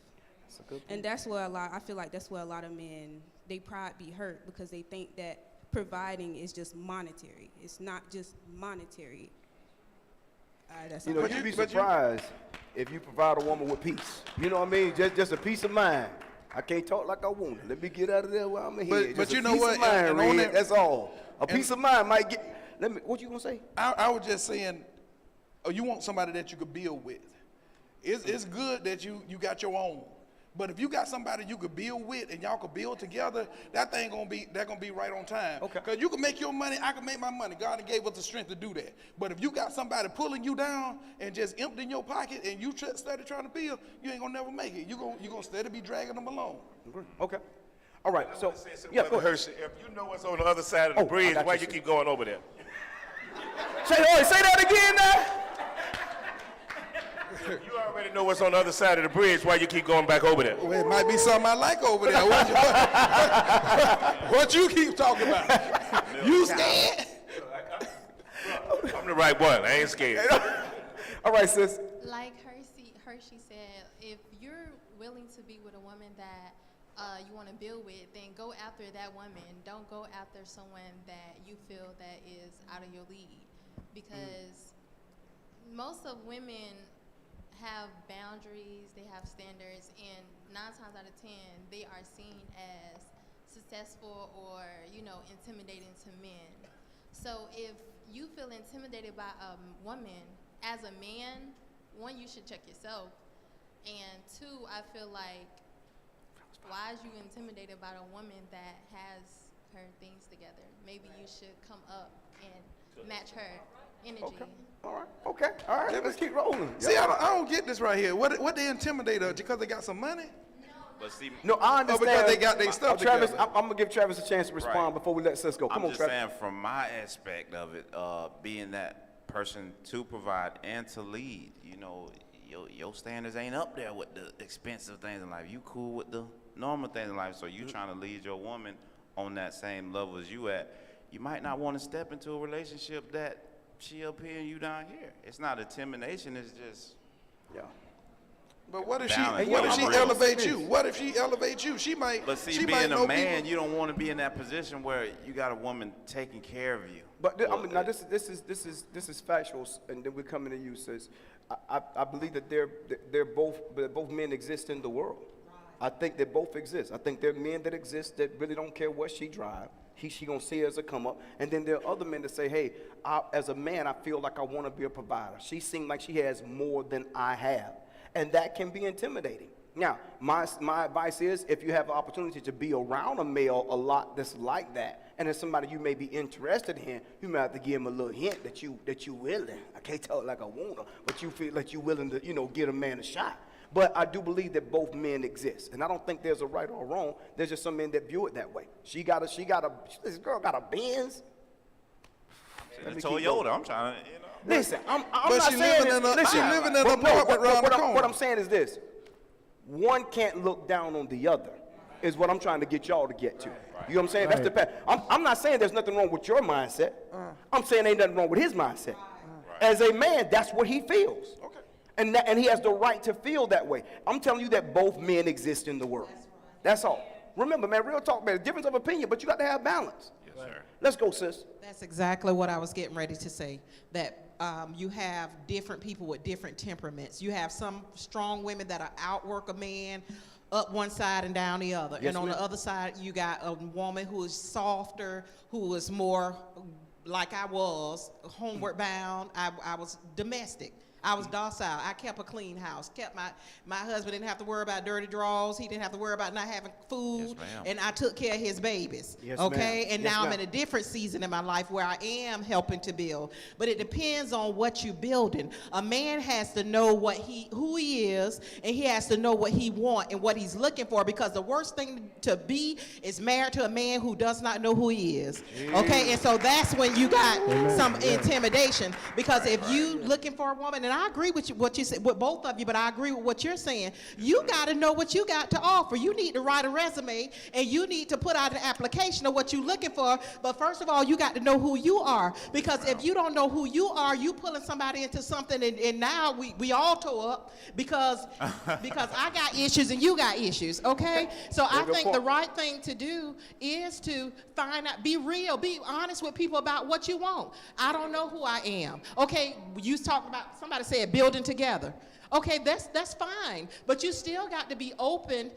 That's a good point. And that's where I feel like that's where a lot of men, they pride be hurt, because they think that providing is just monetary. It's not just monetary. That's You know, you'd be surprised if you provide a woman with peace. You know what I mean? Just a peace of mind. I can't talk like I want to. Let me get out of there while I'm here. But Just you a know peace what? of mind, And on Red, that- that's all. A peace of mind might get. What you gonna say? I was just saying, you want somebody that you could build with. It's good that you got your own. But if you got somebody you could build with and y'all could build together, that gonna be right on time. Okay. Because you can make your money, I can make my money. God gave us the strength to do that. But if you got somebody pulling you down and just emptying your pocket and you steady trying to build, you ain't gonna never make it. You gonna steady be dragging them along. Okay. All right. So yeah, go ahead. Hershey, if you know what's on the other side of the bridge, got why you, you sir. keep going over there? Say that again now. You already know what's on the other side of the bridge, why you keep going back over there? Well, it might be something I like over there. What you keep talking about? You scared? I'm the right one, I ain't scared. All right, sis. Like Hershey said, if you're willing to be with a woman that you want to build with, then go after that woman. Don't go after someone that you feel that is out of your league. Because most of women have boundaries, they have standards, and 9 times out of 10, they are seen as successful or, intimidating to men. So if you feel intimidated by a woman, as a man, 1, you should check yourself, and 2, I feel like, why is you intimidated by a woman that has her things together? Maybe you should come up and match her energy. Okay. All right. Okay. All right. Let's keep rolling. See, I don't get this right here. What they intimidate her because they got some money? But see, No, I understand. because they got their stuff Travis, together. I'm gonna give Travis a chance to respond Right. before we let sis go. Come I'm on, just Travis. saying from my aspect of it, being that person to provide and to lead, your standards ain't up there with the expensive things in life. You cool with the normal things in life, so you trying to lead your woman on that same level as you at. you might not want to step into a relationship that she up here and you down here. It's not intimidation, it's just, Yeah. But what if Balance. she, what if she Real. elevates you? What if she elevates you? She might, but see, she might being know a man, people. you don't want to be in that position where you got a woman taking care of you. But I Well, mean, now this is factual, and then we're coming to you, sis. I believe that they're both men exist in the world. I think they both exist. I think there are men that exist that really don't care what she drive. She gonna see her as a come up, and then there are other men that say, hey, as a man, I feel like I want to be a provider. She seems like she has more than I have, and that can be intimidating. Now, my advice is, if you have the opportunity to be around a male a lot that's like that, and it's somebody you may be interested in, you might have to give him a little hint that you willing. I can't tell it like I want to, but you feel like you willing to, get a man a shot. But I do believe that both men exist, and I don't think there's a right or a wrong. There's just some men that view it that way. This girl got a Benz. Let me keep Toyota, going. I'm trying to, Listen, I'm But not she saying living in a- listen, she living in an but no, apartment around the corner. What I'm saying is this: one can't look down on the other. Is what I'm trying to get y'all to get to. You know what I'm saying? That's the path. I'm not saying there's nothing wrong with your mindset. I'm saying ain't nothing wrong with his mindset. As a man, that's what he feels. Okay. And he has the right to feel that way. I'm telling you that both men exist in the world. That's all. Remember, man, real talk, man, difference of opinion, but you got to have balance. Yes, sir. Let's go, sis. That's exactly what I was getting ready to say, that you have different people with different temperaments. You have some strong women that are outwork a man up one side and down the other. Yes, and on ma'am. the other side, you got a woman who is softer, who is more like I was, homeward bound. I was domestic. I was docile. I kept a clean house. Kept my husband didn't have to worry about dirty drawers. He didn't have to worry about not having food. Yes, ma'am. And I took care of his babies. Yes, okay? ma'am. And Yes, now I'm ma'am. in a different season in my life where I am helping to build. But it depends on what you're building. A man has to know who he is, and he has to know what he wants and what he's looking for, because the worst thing to be is married to a man who does not know who he is. Okay? And so that's when you got some intimidation, because if you looking for a woman, and I agree with you, what you said, with both of you, but I agree with what you're saying. You got to know what you got to offer. You need to write a resume, and you need to put out an application of what you're looking for. But first of all, you got to know who you are, because if you don't know who you are, you pulling somebody into something, and now we all tore up because I got issues and you got issues. Okay, so I Good think point. the right thing to do is to find out, be real, be honest with people about what you want. I don't know who I am. Okay, you talked about, somebody said building together. Okay, that's fine, but you still got to be open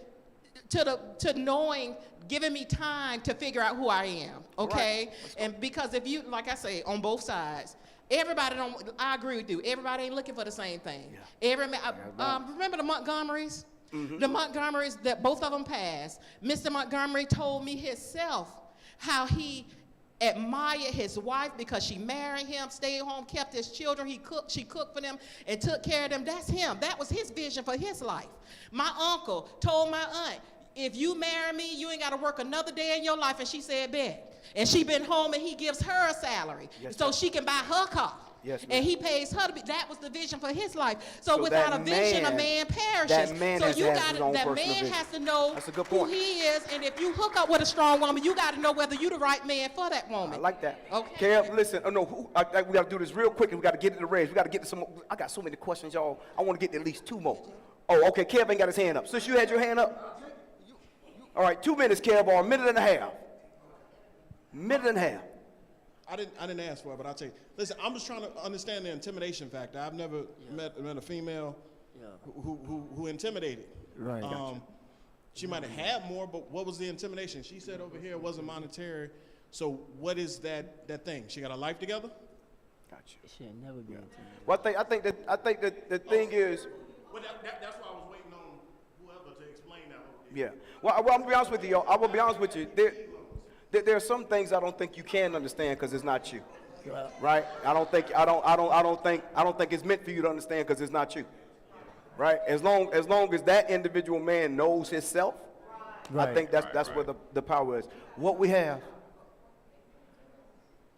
to knowing, giving me time to figure out who I am. Okay, and because if you, like I say, on both sides. Everybody don't, I agree with you, everybody ain't looking for the same thing. Remember the Montgomerys? The Montgomerys, that both of them passed. Mr. Montgomery told me himself how he admired his wife because she married him, stayed home, kept his children. She cooked for them and took care of them. That's him. That was his vision for his life. My uncle told my aunt, if you marry me, you ain't got to work another day in your life. And she said, bet. And she been home, and he gives her a salary so she can buy her car. Yes, ma'am. And he pays her to be, that was the vision for his life. So, So without that a vision, man- a man perishes. that man so has you to have got his own that personal man vision. has to know That's a good who point. he is, and if you hook up with a strong woman, you got to know whether you the right man for that woman. I like that. Okay. Kev, listen, we got to do this real quick, and we got to get to the race. We got to get to some more. I got so many questions, y'all. I want to get to at least two more. Oh, okay, Kev ain't got his hand up. Since you had your hand up. All right, 2 minutes, Kev, or a minute and a half. Minute and a half. I didn't ask for it, but I'll tell you. Listen, I'm just trying to understand the intimidation factor. I've never met a female who intimidated. Right. She might have had more, but what was the intimidation? She said over here it wasn't monetary. So what is that thing? She got a life together? Gotcha. It should never be intimidating. Well, I think that the thing is, Well, that's why I was waiting on whoever to explain that. yeah. Well, I'm gonna be honest with you, y'all. I will be honest with you. There are some things I don't think you can understand because it's not you. Right? I don't think it's meant for you to understand because it's not you. Right? As long as that individual man knows himself, I think that's where the power is. What we have.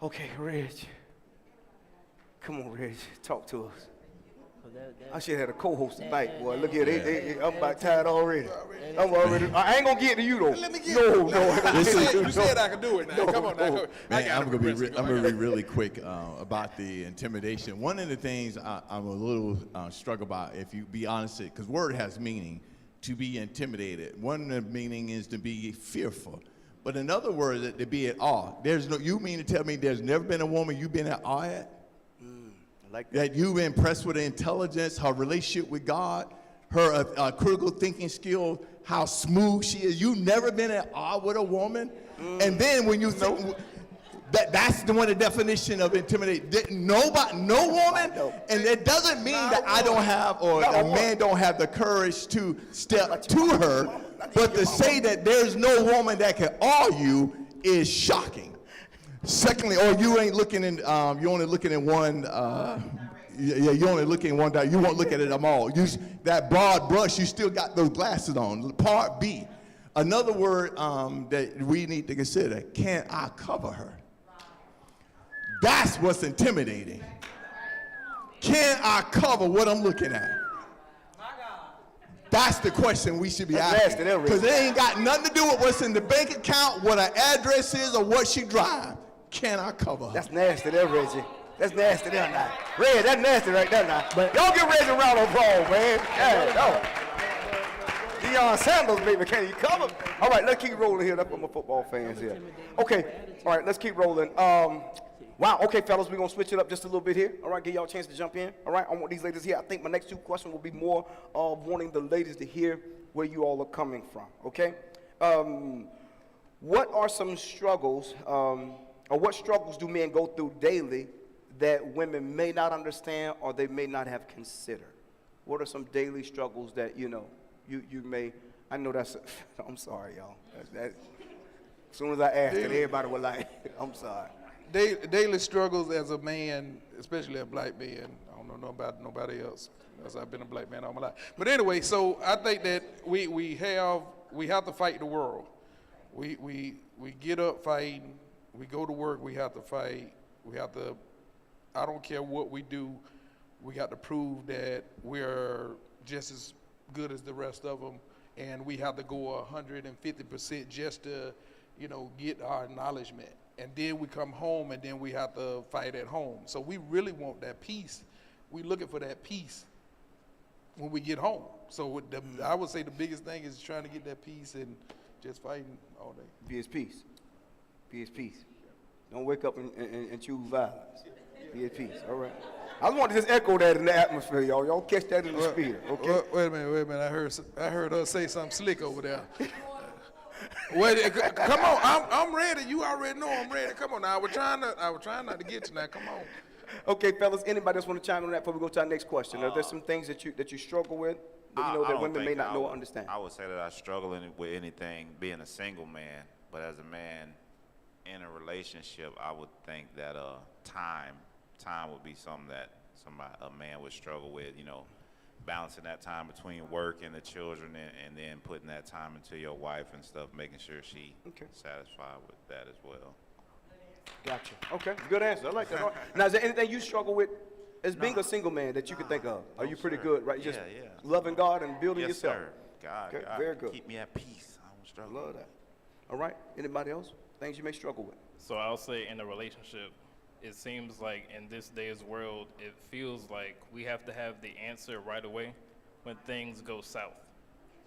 Okay, Reg. Come on, Reg. Talk to us. I should have had a co-host tonight, boy. Look here, I'm about tired already. I'm already. I ain't gonna get to you though. Let me get No. You said I could do it now. Come on now. Man, I'm gonna be really quick about the intimidation. One of the things I'm a little struck about, if you be honest, because word has meaning, to be intimidated. One of the meaning is to be fearful, but another word is to be at awe. There's no. You mean to tell me there's never been a woman you've been at awe at? Like that you've been impressed with her intelligence, her relationship with God, her critical thinking skills, how smooth she is. You've never been at awe with a woman? And then when you think, that's the one, the definition of intimidate. No woman, and it doesn't mean that I don't have, or a man don't have the courage to step to her, but to say that there's no woman that can awe you is shocking. Secondly, or you ain't looking in, you're only looking in one, you only looking in one, you won't look at it all. That broad brush, you still got those glasses on. Part B. Another word that we need to consider, can I cover her? That's what's intimidating. Can I cover what I'm looking at? That's the question we should be asking. Because it ain't got nothing to do with what's in the bank account, what her address is, or what she drives. Can I cover her? That's nasty there, Reggie. That's nasty there now. Red, that's nasty right there now. But y'all give Reggie a round of applause, man. Yeah, Deion Sanders, baby, can you cover? All right, let's keep rolling here. That's for my football fans here. Okay, all right, let's keep rolling. Wow, okay, fellas, we're going to switch it up just a little bit here. All right, give y'all a chance to jump in. All right, I want these ladies here. I think my next two questions will be more of wanting the ladies to hear where you all are coming from, okay? What are some struggles, or what struggles do men go through daily that women may not understand or they may not have considered? What are some daily struggles that, you may, I know that's, I'm sorry, y'all. As soon as I asked it, everybody was like, I'm sorry. Daily struggles as a man, especially a black man. I don't know about nobody else, because I've been a black man all my life. But anyway, so I think that we have to fight the world. We get up fighting. We go to work. We have to fight. We have to. I don't care what we do. We got to prove that we're just as good as the rest of them, and we have to go 150% just to, get our acknowledgement. And then we come home, and then we have to fight at home. So we really want that peace. We're looking for that peace when we get home. So I would say the biggest thing is trying to get that peace and just fighting all day. Be his peace. Be his peace. Don't wake up and choose violence. Be his peace. All right. I just want to just echo that in the atmosphere, y'all. Y'all catch that in the spirit, okay? Wait a minute. I heard her say something slick over there. Wait, come on. I'm ready. You already know I'm ready. Come on now. I was trying not to get you now. Come on. Okay, fellas. Anybody else want to chime in on that before we go to our next question? Are there some things that you struggle with that that women may not know or understand? I would say that I struggle with anything being a single man, but as a man in a relationship, I would think that time would be something that a man would struggle with. Balancing that time between work and the children, and then putting that time into your wife and stuff, making sure she satisfied with that as well. Gotcha. Okay, good answer. I like that. Now, is there anything you struggle with as being a single man that you can think of? Are you pretty good, right? Just loving God and building yourself. Sir. God, okay, very good. Keep me at peace. I don't struggle. Love that. All right. Anybody else? Things you may struggle with? So I'll say in a relationship, it seems like in this day's world, it feels like we have to have the answer right away when things go south.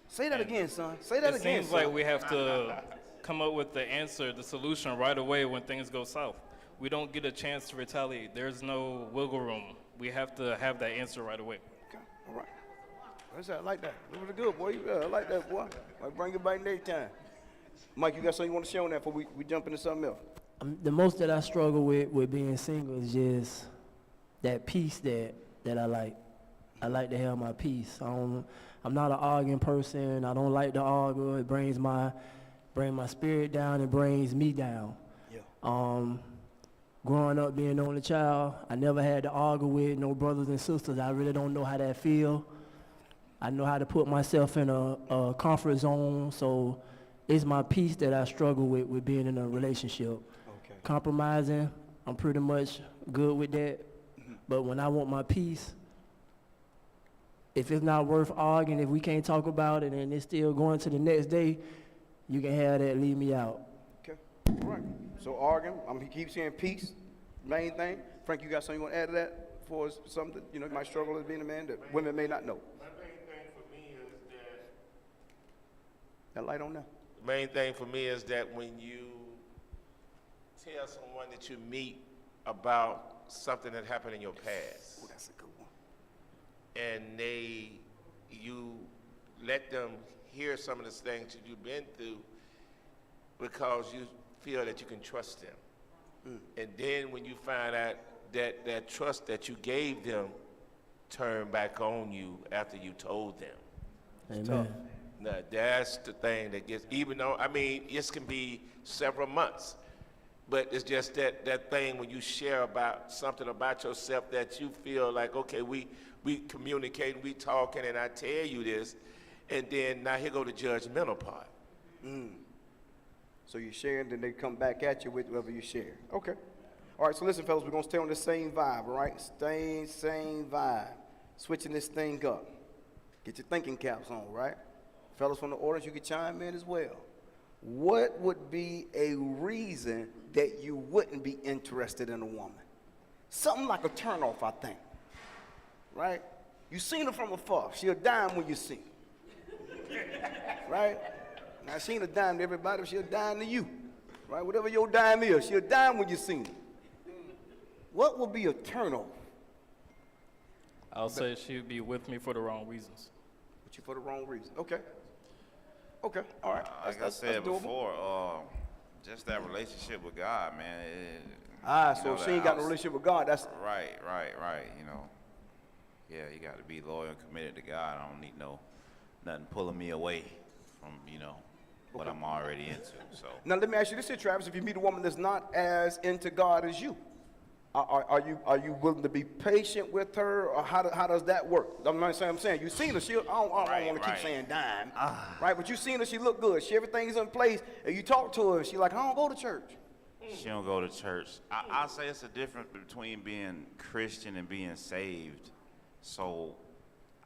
Say that again, son. Say that again, It seems like we have to come up with the answer, the solution right away when things go south. We don't get a chance to retaliate. There's no wiggle room. We have to have that answer right away. Okay, all right. That's that. I like that. That was good, boy. I like that, boy. I'll bring it back next time. Mike, you got something you want to share on that before we jump into something else? The most that I struggle with being single is just that peace that I like. I like to have my peace. I'm not an arguing person. I don't like to argue. It brings my spirit down. It brings me down. Yeah. Growing up being the only child, I never had to argue with no brothers and sisters. I really don't know how that feel. I know how to put myself in a comfort zone. So it's my peace that I struggle with being in a relationship. Compromising, I'm pretty much good with that. But when I want my peace, if it's not worth arguing, if we can't talk about it and it's still going to the next day, you can have that, leave me out. Okay, all right. So arguing, he keeps saying peace, main thing. Frank, you got something you want to add to that for something, you might struggle as being a man that women may not know? My main thing for me is That light on now. the main thing for me is that when you tell someone that you meet about something that happened in your past, Oh, that's a good one. and you let them hear some of the things that you've been through because you feel that you can trust them. And then when you find out that trust that you gave them turned back on you after you told them. Amen. Now, that's the thing that gets, even though, it can be several months, but it's just that thing when you share about something about yourself that you feel like, okay, we communicating, we talking, and I tell you this, and then now here go the judgmental part. So you share, and then they come back at you with whatever you share. Okay. All right, so listen, fellas, we're going to stay on the same vibe, all right? Same vibe. Switching this thing up. Get your thinking caps on, right? Fellas from the audience, you can chime in as well. What would be a reason that you wouldn't be interested in a woman? Something like a turnoff, I think. Right? You seen her from afar. She'll dime when you see her. Right? Now, she ain't a dime to everybody, but she'll dime to you. Right? Whatever your dime is, she'll dime when you see her. What would be a turnoff? I'll say she would be with me for the wrong reasons. With you for the wrong reason. Okay. Okay. All right. Like I said before, just that relationship with God, man. So if she ain't got no relationship with God, that's right. Yeah, you got to be loyal and committed to God. I don't need nothing pulling me away from what I'm already into. So now let me ask you this here, Travis. If you meet a woman that's not as into God as you, are you willing to be patient with her, or how does that work? I'm saying you seen her. I don't want to keep saying dime, right? But you seen her. She look good. Everything's in place, and you talk to her, and she like, I don't go to church. she don't go to church. I say it's a difference between being Christian and being saved. So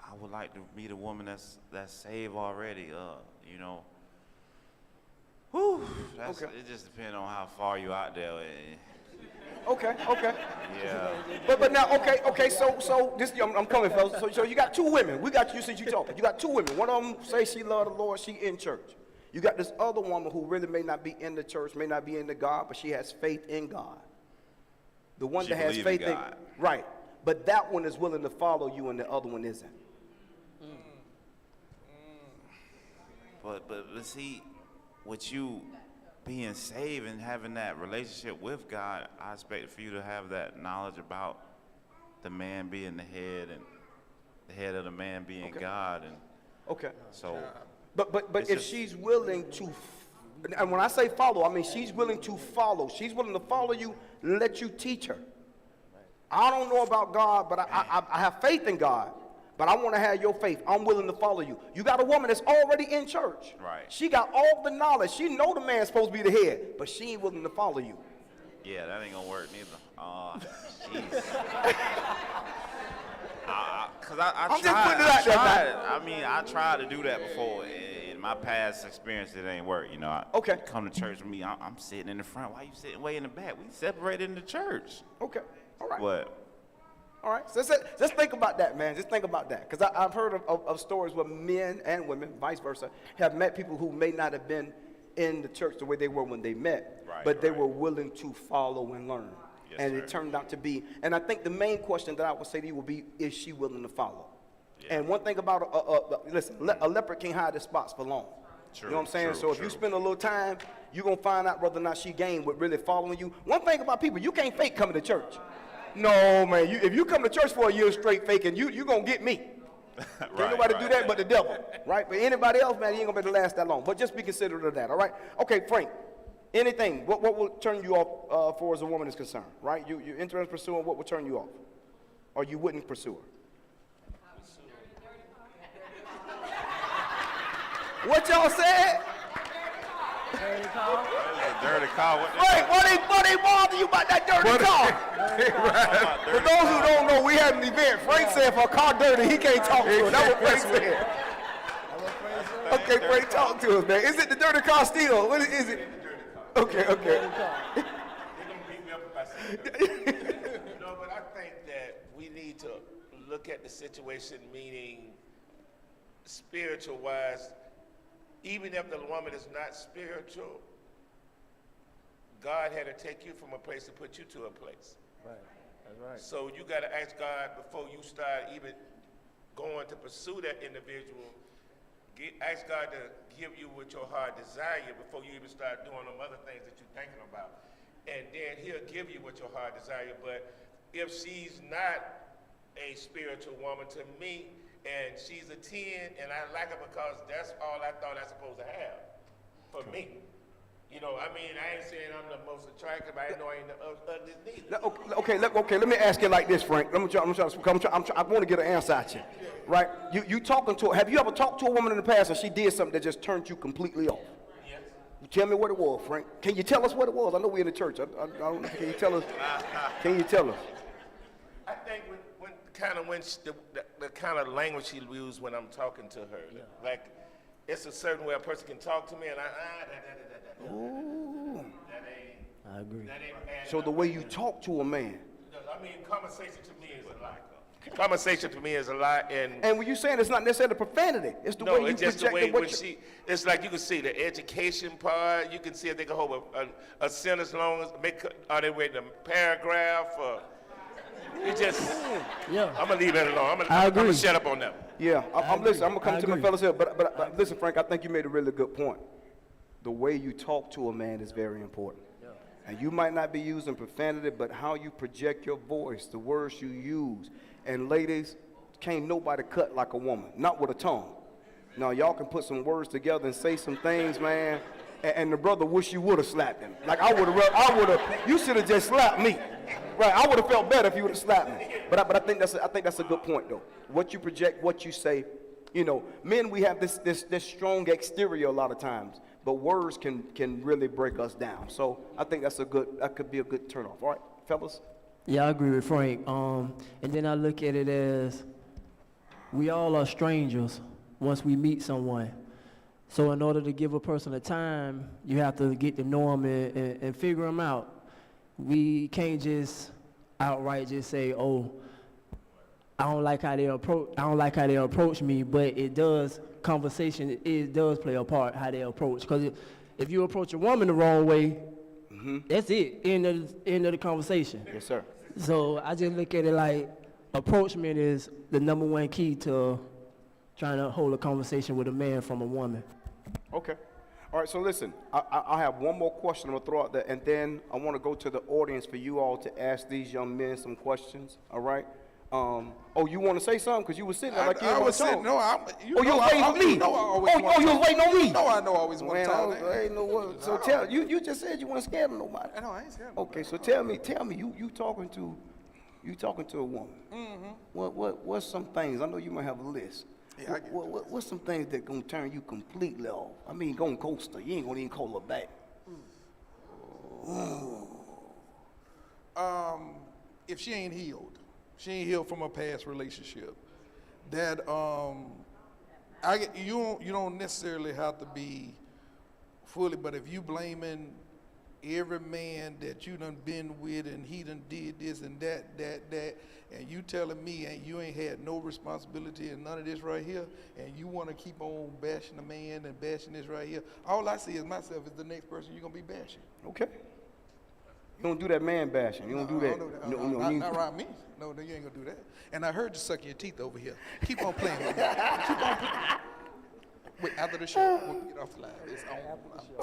I would like to meet a woman that's saved already. Whew, Okay. It just depends on how far you out there. Okay. Yeah. But now, okay. So this, I'm coming, fellas. So you got two women. We got you since you talking. You got two women. One of them say she love the Lord. She in church. You got this other woman who really may not be in the church, may not be into God, but she has faith in God. The one that has faith in God. Right. But that one is willing to follow you, and the other one isn't. But see, with you being saved and having that relationship with God, I expect for you to have that knowledge about the man being the head and the head of the man being God. And okay. So, but if she's willing to, and when I say follow, I mean she's willing to follow. She's willing to follow you, let you teach her. I don't know about God, but I have faith in God. But I want to have your faith. I'm willing to follow you. You got a woman that's already in church. Right. She got all the knowledge. She know the man's supposed to be the head, but she ain't willing to follow you. yeah, that ain't gonna work neither. Jeez. Cause I I'm tried, just putting it out there, I tried to do that before. In my past experience, it ain't work. Okay. Come to church with me. I'm sitting in the front. Why you sitting way in the back? We separated in the church. Okay. All right. But All right, so just think about that, man. Just think about that. Because I've heard of stories where men and women, vice versa, have met people who may not have been in the church the way they were when they met, but they were willing to follow and learn. Yes, and sir. it turned out to be, and I think the main question that I would say to you would be, is she willing to follow? Yeah. And one thing about, listen, a leopard can't hide his spots for long. True, You know what I'm saying? true, So if true. you spend a little time, you're going to find out whether or not she game with really following you. One thing about people, you can't fake coming to church. No, man. If you come to church for a year straight faking, you're going to get me. Can't nobody do that but the devil, right? But anybody else, man, you ain't going to be able to last that long. But just be considerate of that, all right? Okay, Frank, anything, what will turn you off for as a woman is concerned, right? You're interested in pursuing, what will turn you off? Or you wouldn't pursue her? What y'all said? Dirty call. That is a dirty call. Frank, what they bother you about that dirty car? For those who don't know, we had an event. Frank said if a car dirty, he can't talk to us. That's what Frank said. Okay, Frank, talk to us, man. Is it the dirty car still? What is it? Okay. They're gonna beat me up if I say it. No, but I think that we need to look at the situation, meaning spiritual wise, even if the woman is not spiritual, God had to take you from a place to put you to a place. Right. That's right. So you got to ask God before you start even going to pursue that individual. Ask God to give you what your heart desire before you even start doing them other things that you're thinking about. And then he'll give you what your heart desire. But if she's not a spiritual woman to me, and she's a 10, and I like her because that's all I thought I was supposed to have for me. You know, I mean, I ain't saying I'm the most attractive. I know I ain't the ugliest neither. Okay, let me ask you like this, Frank. I want to get an answer at you, right? You talking to her. Have you ever talked to a woman in the past and she did something that just turned you completely off? Yes. Tell me what it was, Frank. Can you tell us what it was? I know we're in the church. I don't know. Can you tell us? Can you tell us? I think the kind of language she used when I'm talking to her, like it's a certain way a person can talk to me, and Ooh. I agree. So the way you talk to a man. I mean, conversation to me is a lie. Conversation to me is a lie, and when you saying it's not necessarily profanity, it's the way you it's just the way project when it's like you can see the education part. You can see if they can hold a sentence long, are they reading a paragraph? It just, I'm gonna leave that alone. I'm gonna shut up on that. Yeah, I'm listening. I'm gonna come to my fellas here, but listen, Frank. I think you made a really good point. The way you talk to a man is very important. And you might not be using profanity, but how you project your voice, the words you use. And ladies, can't nobody cut like a woman, not with a tongue. Now, y'all can put some words together and say some things, man. And the brother wish you would have slapped him. Like I would have, you should have just slapped me. Right, I would have felt better if you would have slapped me. But I think that's a good point, though. What you project, what you say. You know, men, we have this strong exterior a lot of times, but words can really break us down. So I think that could be a good turnoff. All right, fellas? Yeah, I agree with Frank. And then I look at it as we all are strangers once we meet someone. So in order to give a person a time, you have to get to know them and figure them out. We can't just outright just say, "Oh, I don't like how they approach me," but it does. Conversation, it does play a part how they approach. Because if you approach a woman the wrong way, that's it. End of the conversation. Yes, sir. So I just look at it like approachment is the number one key to trying to hold a conversation with a man from a woman. Okay. All right, so listen, I have one more question I'm going to throw out there, and then I want to go to the audience for you all to ask these young men some questions, all right? You want to say something? Because you were sitting there like you I were was sitting, you was waiting for me? You know I always want you was waiting on me? No, I know I always want to talk. I ain't know what. So tell, you just said you weren't scared of nobody. No, I ain't scared of Okay, so tell me, you talking to a woman. What's some things? I know you might have a list. Yeah, What's some things that gonna turn you completely off? I mean, gonna ghost her. You ain't gonna even call her back. If she ain't healed from a past relationship, that you don't necessarily have to be fully, but if you blaming every man that you done been with and he done did this and that, and you telling me and you ain't had no responsibility in none of this right here, and you want to keep on bashing the man and bashing this right here, all I see is myself as the next person you're going to be bashing. Okay. You don't do that man bashing. You don't do that. Not around me. No, you ain't going to do that. And I heard you sucking your teeth over here. Keep on playing with me. Keep on playing. Wait, after the show, when we get off live, it's on.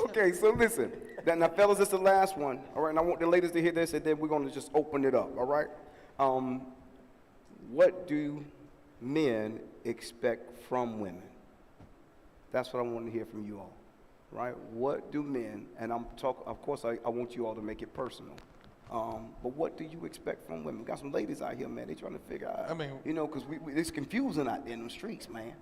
Okay, so listen. Now, fellas, this is the last one. All right, and I want the ladies to hear this, and then we're going to just open it up, all right? What do men expect from women? That's what I want to hear from you all, right? What do men, and of course, I want you all to make it personal. But what do you expect from women? We got some ladies out here, man. They trying to figure out, because it's confusing out there in them streets, man.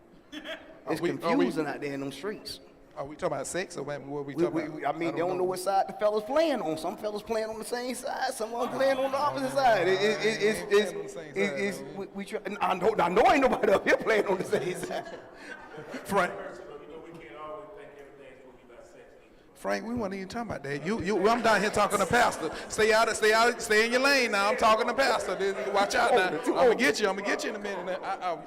It's confusing out there in them streets. Are we talking about sex or what we We- talking about? I mean, they don't know what side the fellas playing on. Some fellas playing on the same side, some of them playing on the opposite side. I know ain't nobody up here playing on the same side. Frank. Frank, we weren't even talking about that. I'm down here talking to pastor. Stay in your lane now. I'm talking to pastor. Watch out now. I'm gonna get you in a minute.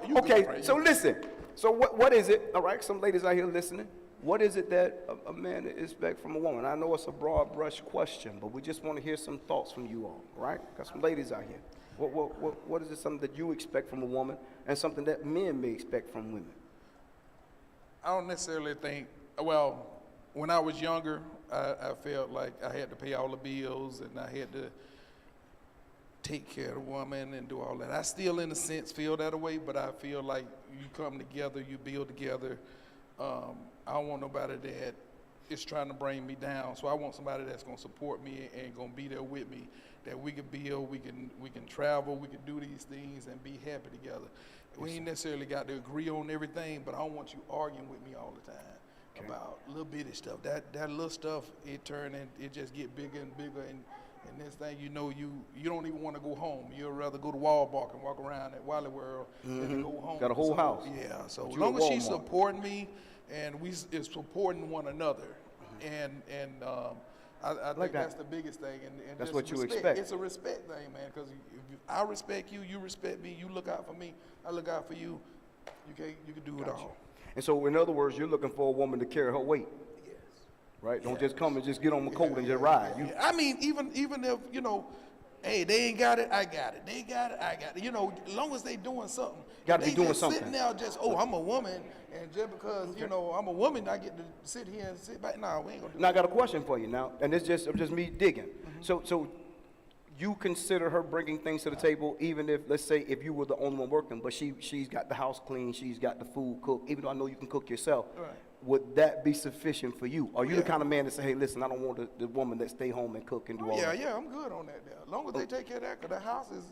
You Okay, good, Frank. so listen. So what is it? All right, some ladies out here listening. What is it that a man expects from a woman? I know it's a broad brush question, but we just want to hear some thoughts from you all. Right? Got some ladies out here. What is it? Something that you expect from a woman, and something that men may expect from women? I don't necessarily think. Well, when I was younger, I felt like I had to pay all the bills and I had to take care of the woman and do all that. I still, in a sense, feel that way, but I feel like you come together, you build together. I don't want nobody that is trying to bring me down. So I want somebody that's going to support me and going to be there with me, that we can build, we can travel, we can do these things and be happy together. We ain't necessarily got to agree on everything, but I don't want you arguing with me all the time about little bitty stuff. That little stuff, it just get bigger and bigger, and this thing, you don't even want to go home. You'd rather go to Walmart and walk around at Wally World than to go home. Got a whole house. Yeah, so But as you long at as she's Walmart. supporting me and we is supporting one another, I think that's the biggest thing. And That's just what you respect. expect. It's a respect thing, man, because I respect you, you respect me, you look out for me, I look out for you. You can do it all. And so, in other words, you're looking for a woman to carry her weight. Yes. Right? Don't just come and just get on the coat and just ride. You, I mean, even if, hey, they ain't got it, I got it. They ain't got it, I got it. As long as they doing something. Gotta be They doing just something. sitting there just, I'm a woman, and just because, I'm a woman, I get to sit here and sit back. No, we ain't gonna do Now, I that. got a question for you now, and it's just me digging. So you consider her bringing things to the table, even if, let's say, if you were the only one working, but she's got the house clean, she's got the food cooked, even though I know you can cook yourself. Right. Would that be sufficient for you? Are you the kind of man that say, hey, listen, I don't want the woman that stay home and cook and do all that? Yeah, I'm good on that there. As long as they take care of that, because the house is,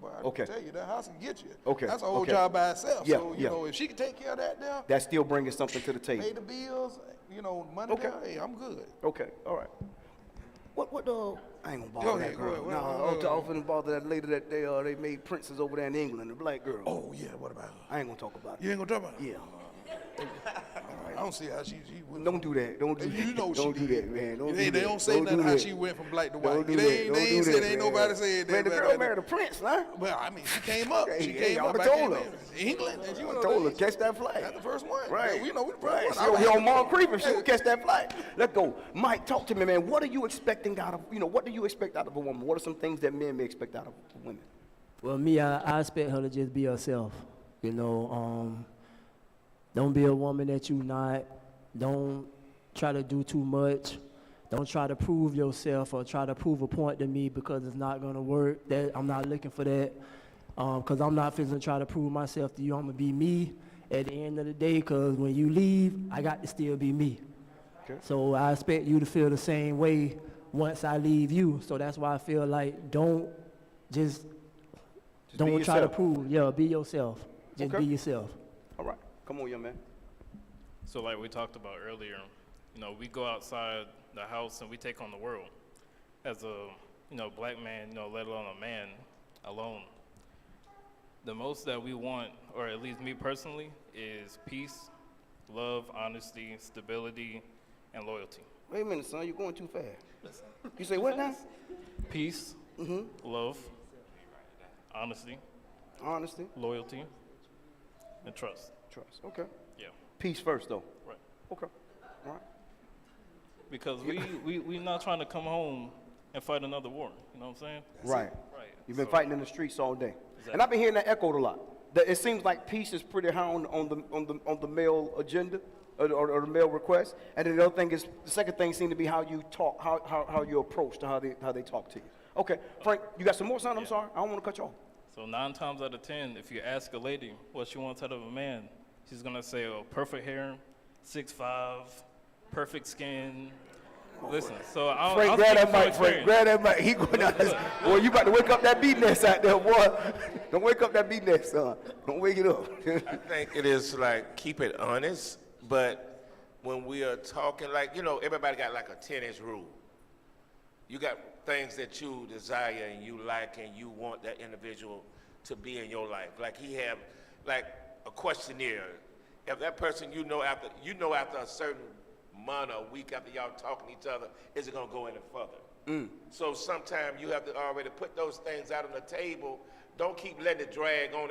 boy, I Okay. can tell you, that house can get you. Okay, That's a whole okay. job by itself. Yeah, So, yeah. if she can take care of that there, That's still bringing something to the table. pay the bills, money Okay. there, hey, I'm good. Okay, all right. I ain't gonna bother Go that ahead, go girl. ahead. No, I finna bother that lady that they made princes over there in England, the black girl. Oh, yeah, what about her? I ain't gonna talk about it. You ain't gonna talk about it? Yeah. I don't see how she went. Don't do that. Don't do You know that. Don't she do did. that, man. Don't They do that. don't say nothing do how that. she went from black to Don't white. do They that. Don't ain't do said, that, ain't man. nobody said that. Man, the girl married a prince, huh? Well, I mean, she came up. Hey, She hey, came I up. would've told her. England, and she I was told her, catch that flight. That's the first one. Right. Yeah, we know we the first Right. one. She I over like here on it. Moncrief if she would catch that flight. Let's go. Mike, talk to me, man. What are you expecting out of, what do you expect out of a woman? What are some things that men may expect out of women? Well, me, I expect her to just be herself. Don't be a woman that you not. Don't try to do too much. Don't try to prove yourself or try to prove a point to me because it's not gonna work. That I'm not looking for that. Cause I'm not finna try to prove myself to you. I'm gonna be me at the end of the day. Cause when you leave, I got to still be me. Okay. So I expect you to feel the same way once I leave you. So that's why I feel like don't be try to yourself. prove. Yeah, be yourself. Just Okay. be yourself. All right. Come on, young man. So like we talked about earlier, we go outside the house and we take on the world as a, black man, let alone a man alone. The most that we want, or at least me personally, is peace, love, honesty, stability, and loyalty. Wait a minute, son. You're going too fast. You say what now? Peace, love, honesty, loyalty, and trust. Trust. Okay. Yeah. Peace first, though. Right. Okay. All right. Because we not trying to come home and fight another war. You know what I'm saying? Right. Right. You've been So- fighting in the streets all day, and Exactly. I've been hearing that echoed a lot. That it seems like peace is pretty high on the male agenda or the male request, and then the other thing is the second thing seems to be how you talk, how you approach to how they talk to you. Okay, Frank, you got some more, son? I'm sorry, I don't want to cut you off. So 9 times out of 10, if you ask a lady what she wants out of a man, she's gonna say, perfect hair, 6'5", perfect skin. Listen, so I'll Frank, grab that mic, Frank. Grab that mic. He going down this. Boy, you about to wake up that beat nest out there, boy. Don't wake up that beat nest, son. Don't wake it up. I think it is like keep it honest, but when we are talking, like, you know, everybody got like a 10-inch rule. You got things that you desire and you like and you want that individual to be in your life. Like he have, like a questionnaire. If that person you know after a certain month or week after y'all talking to each other, is it gonna go any further? So sometimes you have to already put those things out on the table. Don't keep letting it drag on,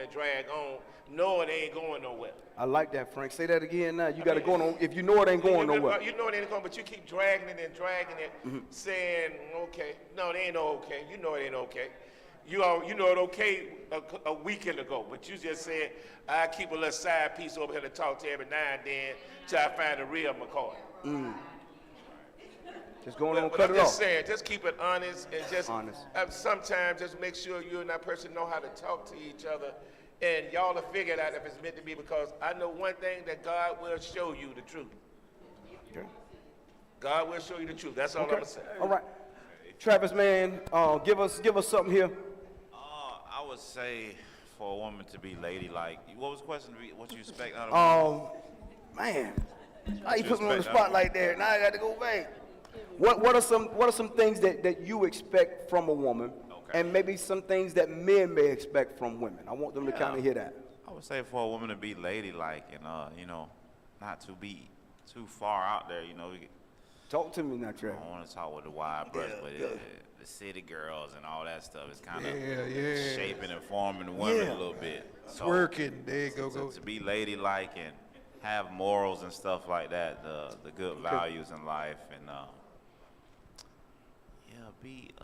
knowing it ain't going nowhere. I like that, Frank. Say that again now. You got to go on. If you know it ain't going nowhere. You know it ain't going, but you keep dragging it and dragging it, saying, okay. No, it ain't no okay. You know it ain't okay. You know it okay a weekend ago, but you just said, I keep a little side piece over here to talk to every now and then till I find the real McCoy. Just going on, But cut I'm it just off. saying, just keep it honest and just Honest. Sometimes just make sure you and that person know how to talk to each other, and y'all will figure it out if it's meant to be. Because I know one thing, that God will show you the truth. Okay. God will show you the truth. That's all I'm gonna say. All right. Travis, man, give us something here. I would say for a woman to be ladylike. What was the question? What you expect out of a woman? Man, how you put me on the spot like that? Now I got to go back. What are some things that you expect from a woman, and maybe some things that men may expect from women? I want them to kind of hear that. I would say for a woman to be ladylike and you know, not to be too far out there. You know, Talk to me now, Trey. I don't want to talk with the wide brush, but the city girls and all that stuff is kind of Yeah. shaping and forming women a little bit. So Twerking, there you go. to be ladylike and have morals and stuff like that, the good values in life, and be I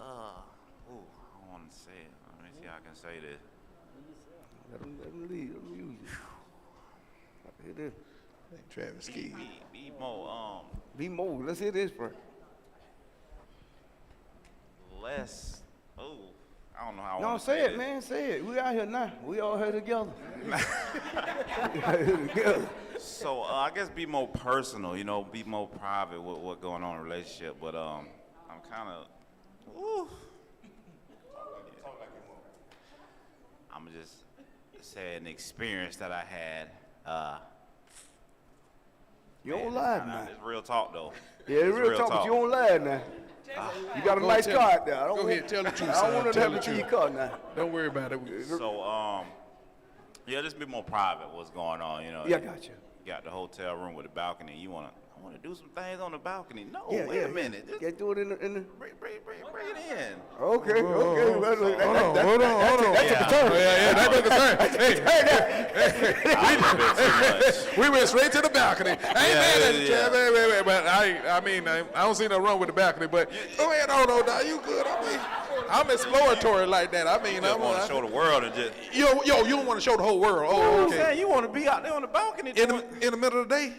don't want to say it. Let me see how I can say this. Let them lead. Let them use it. Hear this. Travis Key. Be more Be more. Let's hear this, bro. less. I don't know how. I No, wanna say it, this. man. Say it. We out here now. We all here together. We out here together. So I guess be more personal, you know, be more private with what's going on in a relationship. But I'm kind of, I'm just say an experience that I had. You don't lie now. It's real talk though. Yeah, it's real talk, but you don't lie now. You got a nice car out there. Go ahead, tell the truth, I don't son. want to Tell have the to see truth. your car now. Don't worry about it. So yeah, just be more private. What's going on, you know? Yeah, I got you. You got the hotel room with a balcony. I want to do some things on the balcony. No, Yeah, wait a minute. Just Can't do it in the. bring it in. Okay. Hold on. That's a turn. That took a turn. We went straight to the balcony. I ain't mad at you, Travis. Wait, but I don't see no wrong with the balcony. But go ahead, no, you good. I'm exploratory like that. I want to show the world and just. you don't want to show the whole world. Oh, okay. Saying you want to be out there on the balcony In the middle of the day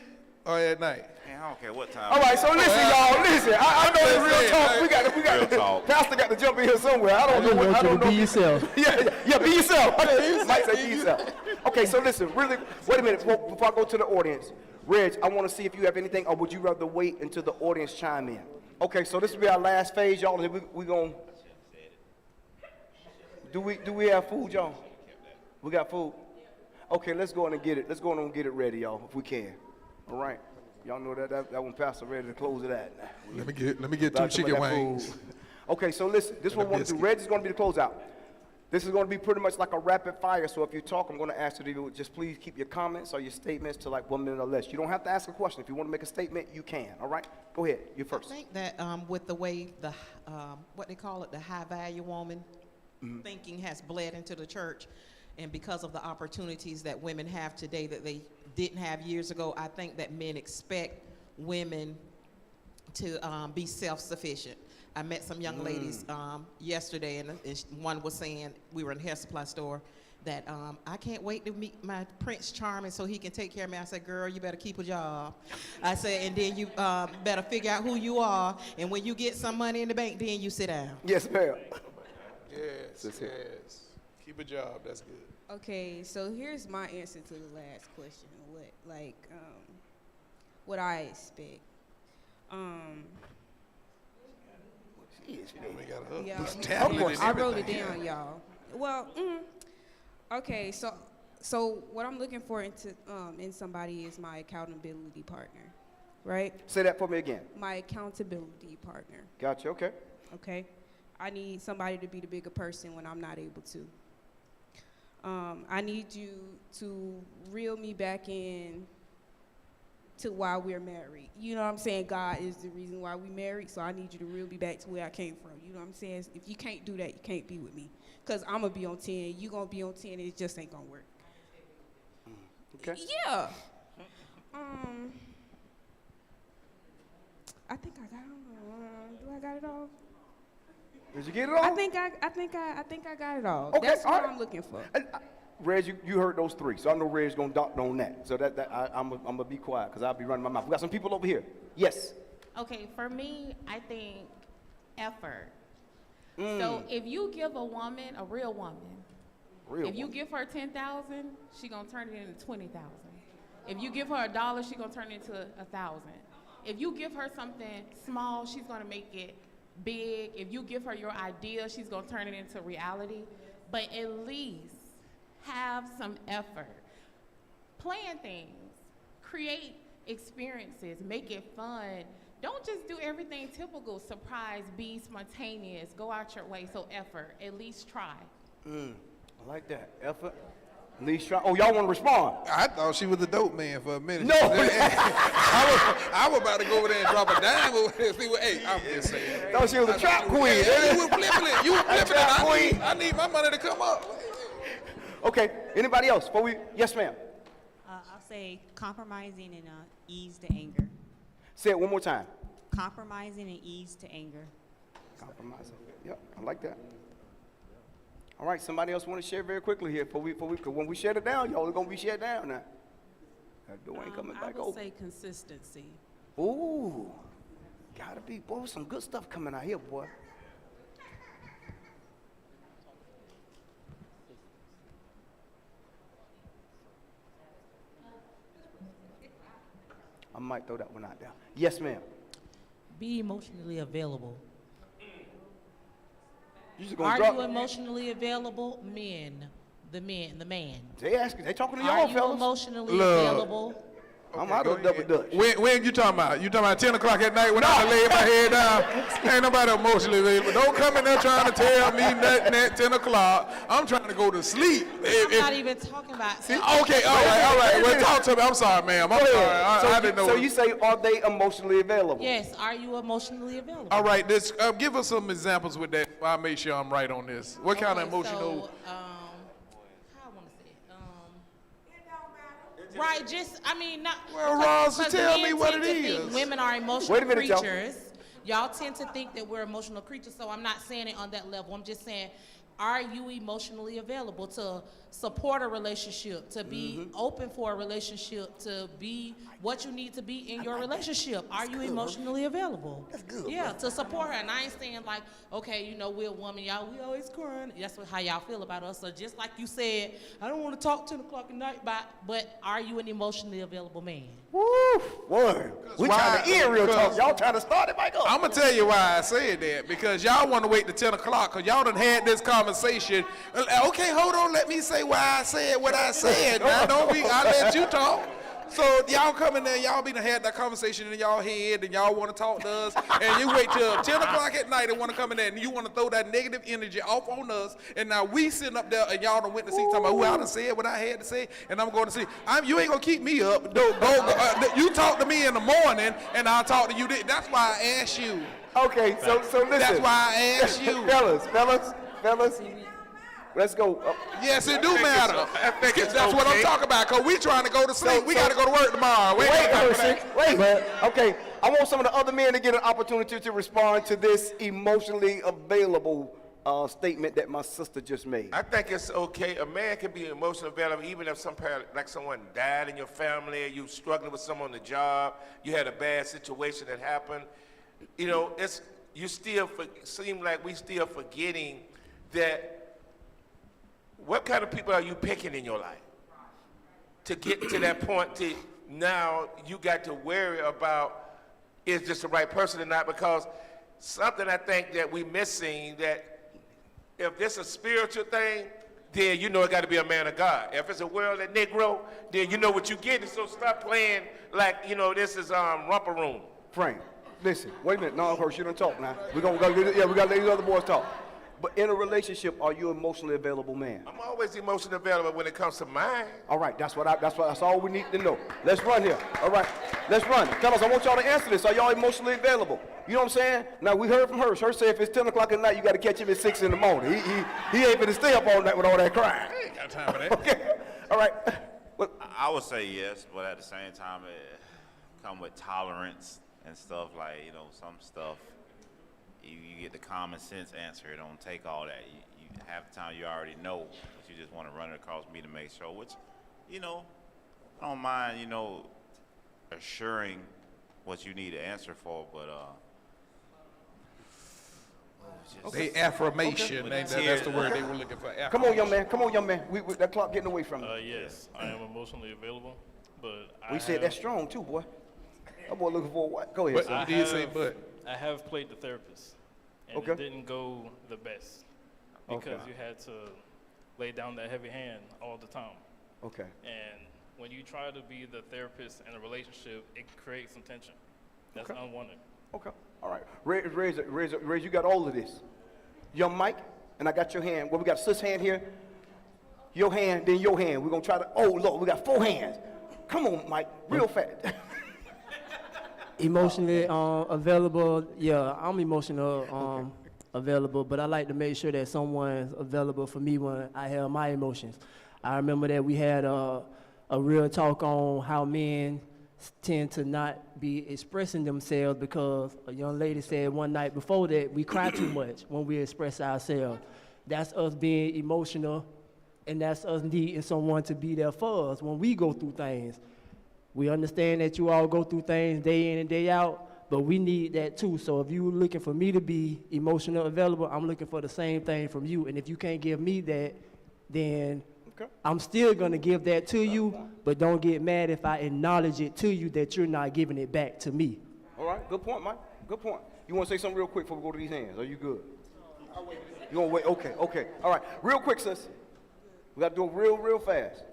or at night? Man, I don't care what time. All right, so listen, y'all. Listen, I know it's real talk. We got Real talk. Pastor got to jump in here somewhere. I don't know. I don't know. Be yourself. Yeah, be yourself. Mike said be yourself. Okay, so listen, really, wait a minute before I go to the audience. Reg, I want to see if you have anything, or would you rather wait until the audience chime in? Okay, so this will be our last phase, y'all. We gonna. Do we have food, y'all? We got food. Okay, let's go on and get it. Let's go on and get it ready, y'all, if we can. All right. Y'all know that one pastor ready to close it at. Let me get two About to chicken make that wings. food. Okay, so listen, this is what we're going to do. Reg is going to be the closeout. This is going to be pretty much like a rapid fire, so if you talk, I'm going to ask you to just please keep your comments or your statements to like 1 minute or less. You don't have to ask a question. If you want to make a statement, you can, all right? Go ahead, you first. I think that with the way the, what they call it, the high value woman thinking has bled into the church, and because of the opportunities that women have today that they didn't have years ago, I think that men expect women to be self-sufficient. I met some young ladies yesterday, and one was saying, we were in a hair supply store, that I can't wait to meet my Prince Charming so he can take care of me. I said, girl, you better keep a job. I said, and then you better figure out who you are, and when you get some money in the bank, then you sit down. Yes, ma'am. Yes. Keep a job. That's good. Okay, so here's my answer to the last question. What I expect. Yeah, I wrote it down, y'all. Well, okay, so what I'm looking for in somebody is my accountability partner. right? Say that for me again. My accountability partner, Gotcha, okay. okay? I need somebody to be the bigger person when I'm not able to. I need you to reel me back in to why we're married. You know what I'm saying? God is the reason why we married, so I need you to reel me back to where I came from. You know what I'm saying? If you can't do that, you can't be with me. Because I'm going to be on 10, you going to be on 10, and it just ain't going to work. Okay. Yeah. I think I got it. Do I got it all? Did you get it all? I think I got it all. Okay, That's all what right. I'm looking for. Reg, you heard those three, so I know Reg's gonna doctor on that. So I'm gonna be quiet because I'll be running my mouth. We got some people over here. Yes. Okay, for me, I think effort. So if you give a woman, a real woman, if you give her 10,000, she gonna turn it into 20,000. If you give her $1, she gonna turn it into 1,000. If you give her something small, she's gonna make it big. If you give her your idea, she's gonna turn it into reality. But at least have some effort. Plan things, create experiences, make it fun. Don't just do everything typical, surprise, be spontaneous, go out your way. So effort, at least try. I like that. Effort. At least try. Oh, y'all want to respond? I thought she was a dope man for a minute. No. I was about to go over there and drop a dime over there and see what, hey, I'm just saying. Thought she was a trap queen. Yeah, you were flipping it. You were flipping trap it. queen. I need my money to come up. Okay. Anybody else? Before we, yes, ma'am. I'll say compromising and ease to anger. Say it one more time. Compromising and ease to anger. Compromising. Yep, I like that. All right, somebody else want to share very quickly here before we, cause when we shut it down, y'all are gonna be shut down now. That door ain't coming back I would open. say consistency. Ooh, gotta be, boy, some good stuff coming out here, boy. I might throw that one out there. Yes, ma'am. Be emotionally available. You just gonna Are drop. you emotionally available? Men. The man. They asking, they talking to y'all, Are you fellas. emotionally Look. available? I'm out of double dutch. When you talking about? You talking about 10 o'clock at night when I lay my head down? Ain't nobody emotionally available. Don't come in there trying to tell me nothing at 10 o'clock. I'm trying to go to sleep. I'm not even talking about. Okay, all right. Well, talk to me. I'm sorry, ma'am. I'm sorry. I didn't know. So you say, are they emotionally available? Yes. Are you emotionally available? All right, this give us some examples with that. I'll make sure I'm right on this. What kind of emotional? How I want to say it. Right, just, I mean, not. Well, Ross, because tell men me what tend it to think is. Women are emotional Wait a minute, y'all. creatures. Y'all tend to think that we're emotional creatures, so I'm not saying it on that level. I'm just saying, are you emotionally available to support a relationship, to be open for a relationship, to be what you need to be in your relationship? Are you emotionally available? That's good. Yeah, to support her. And I ain't saying like, okay, you know, we're a woman, y'all, we always crying. That's how y'all feel about us. So just like you said, I don't want to talk 10 o'clock at night, but are you an emotionally available man? Woo, word. We trying to end real talk. Y'all trying to start it back up. I'm gonna tell you why I said that, because y'all want to wait till 10 o'clock, because y'all done had this conversation. Okay, hold on, let me say why I said what I said. Now, don't be, I'll let you talk. So y'all come in there, y'all be done had that conversation in y'all head, and y'all want to talk to us, and you wait till 10 o'clock at night and want to come in there, and you want to throw that negative energy off on us, and now we sitting up there, and y'all done went to see, talking about, I done said what I had to say, and I'm going to see. You ain't going to keep me up. You talk to me in the morning, and I'll talk to you then. That's why I asked you. Okay, so listen. That's why I asked you. fellas, let's go. Yes, it do matter. That's what I'm talking about, because we trying to go to sleep. We got to go to work tomorrow. Wait, okay. I want some of the other men to get an opportunity to respond to this emotionally available statement that my sister just made. I think it's okay. A man can be emotionally available even if someone died in your family, you struggling with someone on the job, you had a bad situation that happened. You know, seem like we still forgetting that what kind of people are you picking in your life to get to that point to now you got to worry about is this the right person or not, because something I think that we missing that if this is a spiritual thing, then you know it got to be a man of God. If it's a worldly Negro, then you know what you're getting. So stop playing like, you know, this is romper room. Frank, listen, wait a minute. No, of course, you don't talk now. We gotta let these other boys talk. But in a relationship, are you an emotionally available man? I'm always emotionally available when it comes to mine. All right, that's all we need to know. Let's run here. All right, let's run. Fellas, I want y'all to answer this. Are y'all emotionally available? You know what I'm saying? Now, we heard from Hirsch. Hirsch said if it's 10 o'clock at night, you got to catch him at 6 in the morning. He ain't finna stay up all night with all that crying. I ain't got time for that. Okay, all right. I would say yes, but at the same time, it come with tolerance and stuff. Like, you know, some stuff, you get the common sense answer. It don't take all that. You half the time you already know, but you just want to run it across me to make sure, which, you know, I don't mind, you know, assuring what you need to answer for, but They affirmation. Okay. That's the word they were looking for. Come on, young man. Come on, young man. That clock getting away from you. Yes, I am emotionally available, but We said that's strong too, boy. That boy looking for a what? Go ahead. I have played the therapist, and Okay. it didn't go the best because you had to lay down that heavy hand all the time. Okay. And when you try to be the therapist in a relationship, it creates some tension. That's Okay. unwanted. Okay. All right. Ray, you got all of this. Young Mike, and I got your hand. Well, we got sis hand here. Your hand, then your hand. We're going to try to, oh, Lord, we got 4 hands. Come on, Mike, real fast. Emotionally available, yeah, I'm emotional available, but I like to make sure that someone's available for me when I have my emotions. I remember that we had a real talk on how men tend to not be expressing themselves because a young lady said one night before that we cry too much when we express ourselves. That's us being emotional, and that's us needing someone to be there for us when we go through things. We understand that you all go through things day in and day out, but we need that too. So if you're looking for me to be emotional available, I'm looking for the same thing from you. And if you can't give me that, then I'm still gonna give that to you, but don't get mad if I acknowledge it to you that you're not giving it back to me. All right, good point, Mike. Good point. You want to say something real quick before we go to these hands? Are you good? You want to wait? Okay. All right, real quick, sis. We got to do it real fast.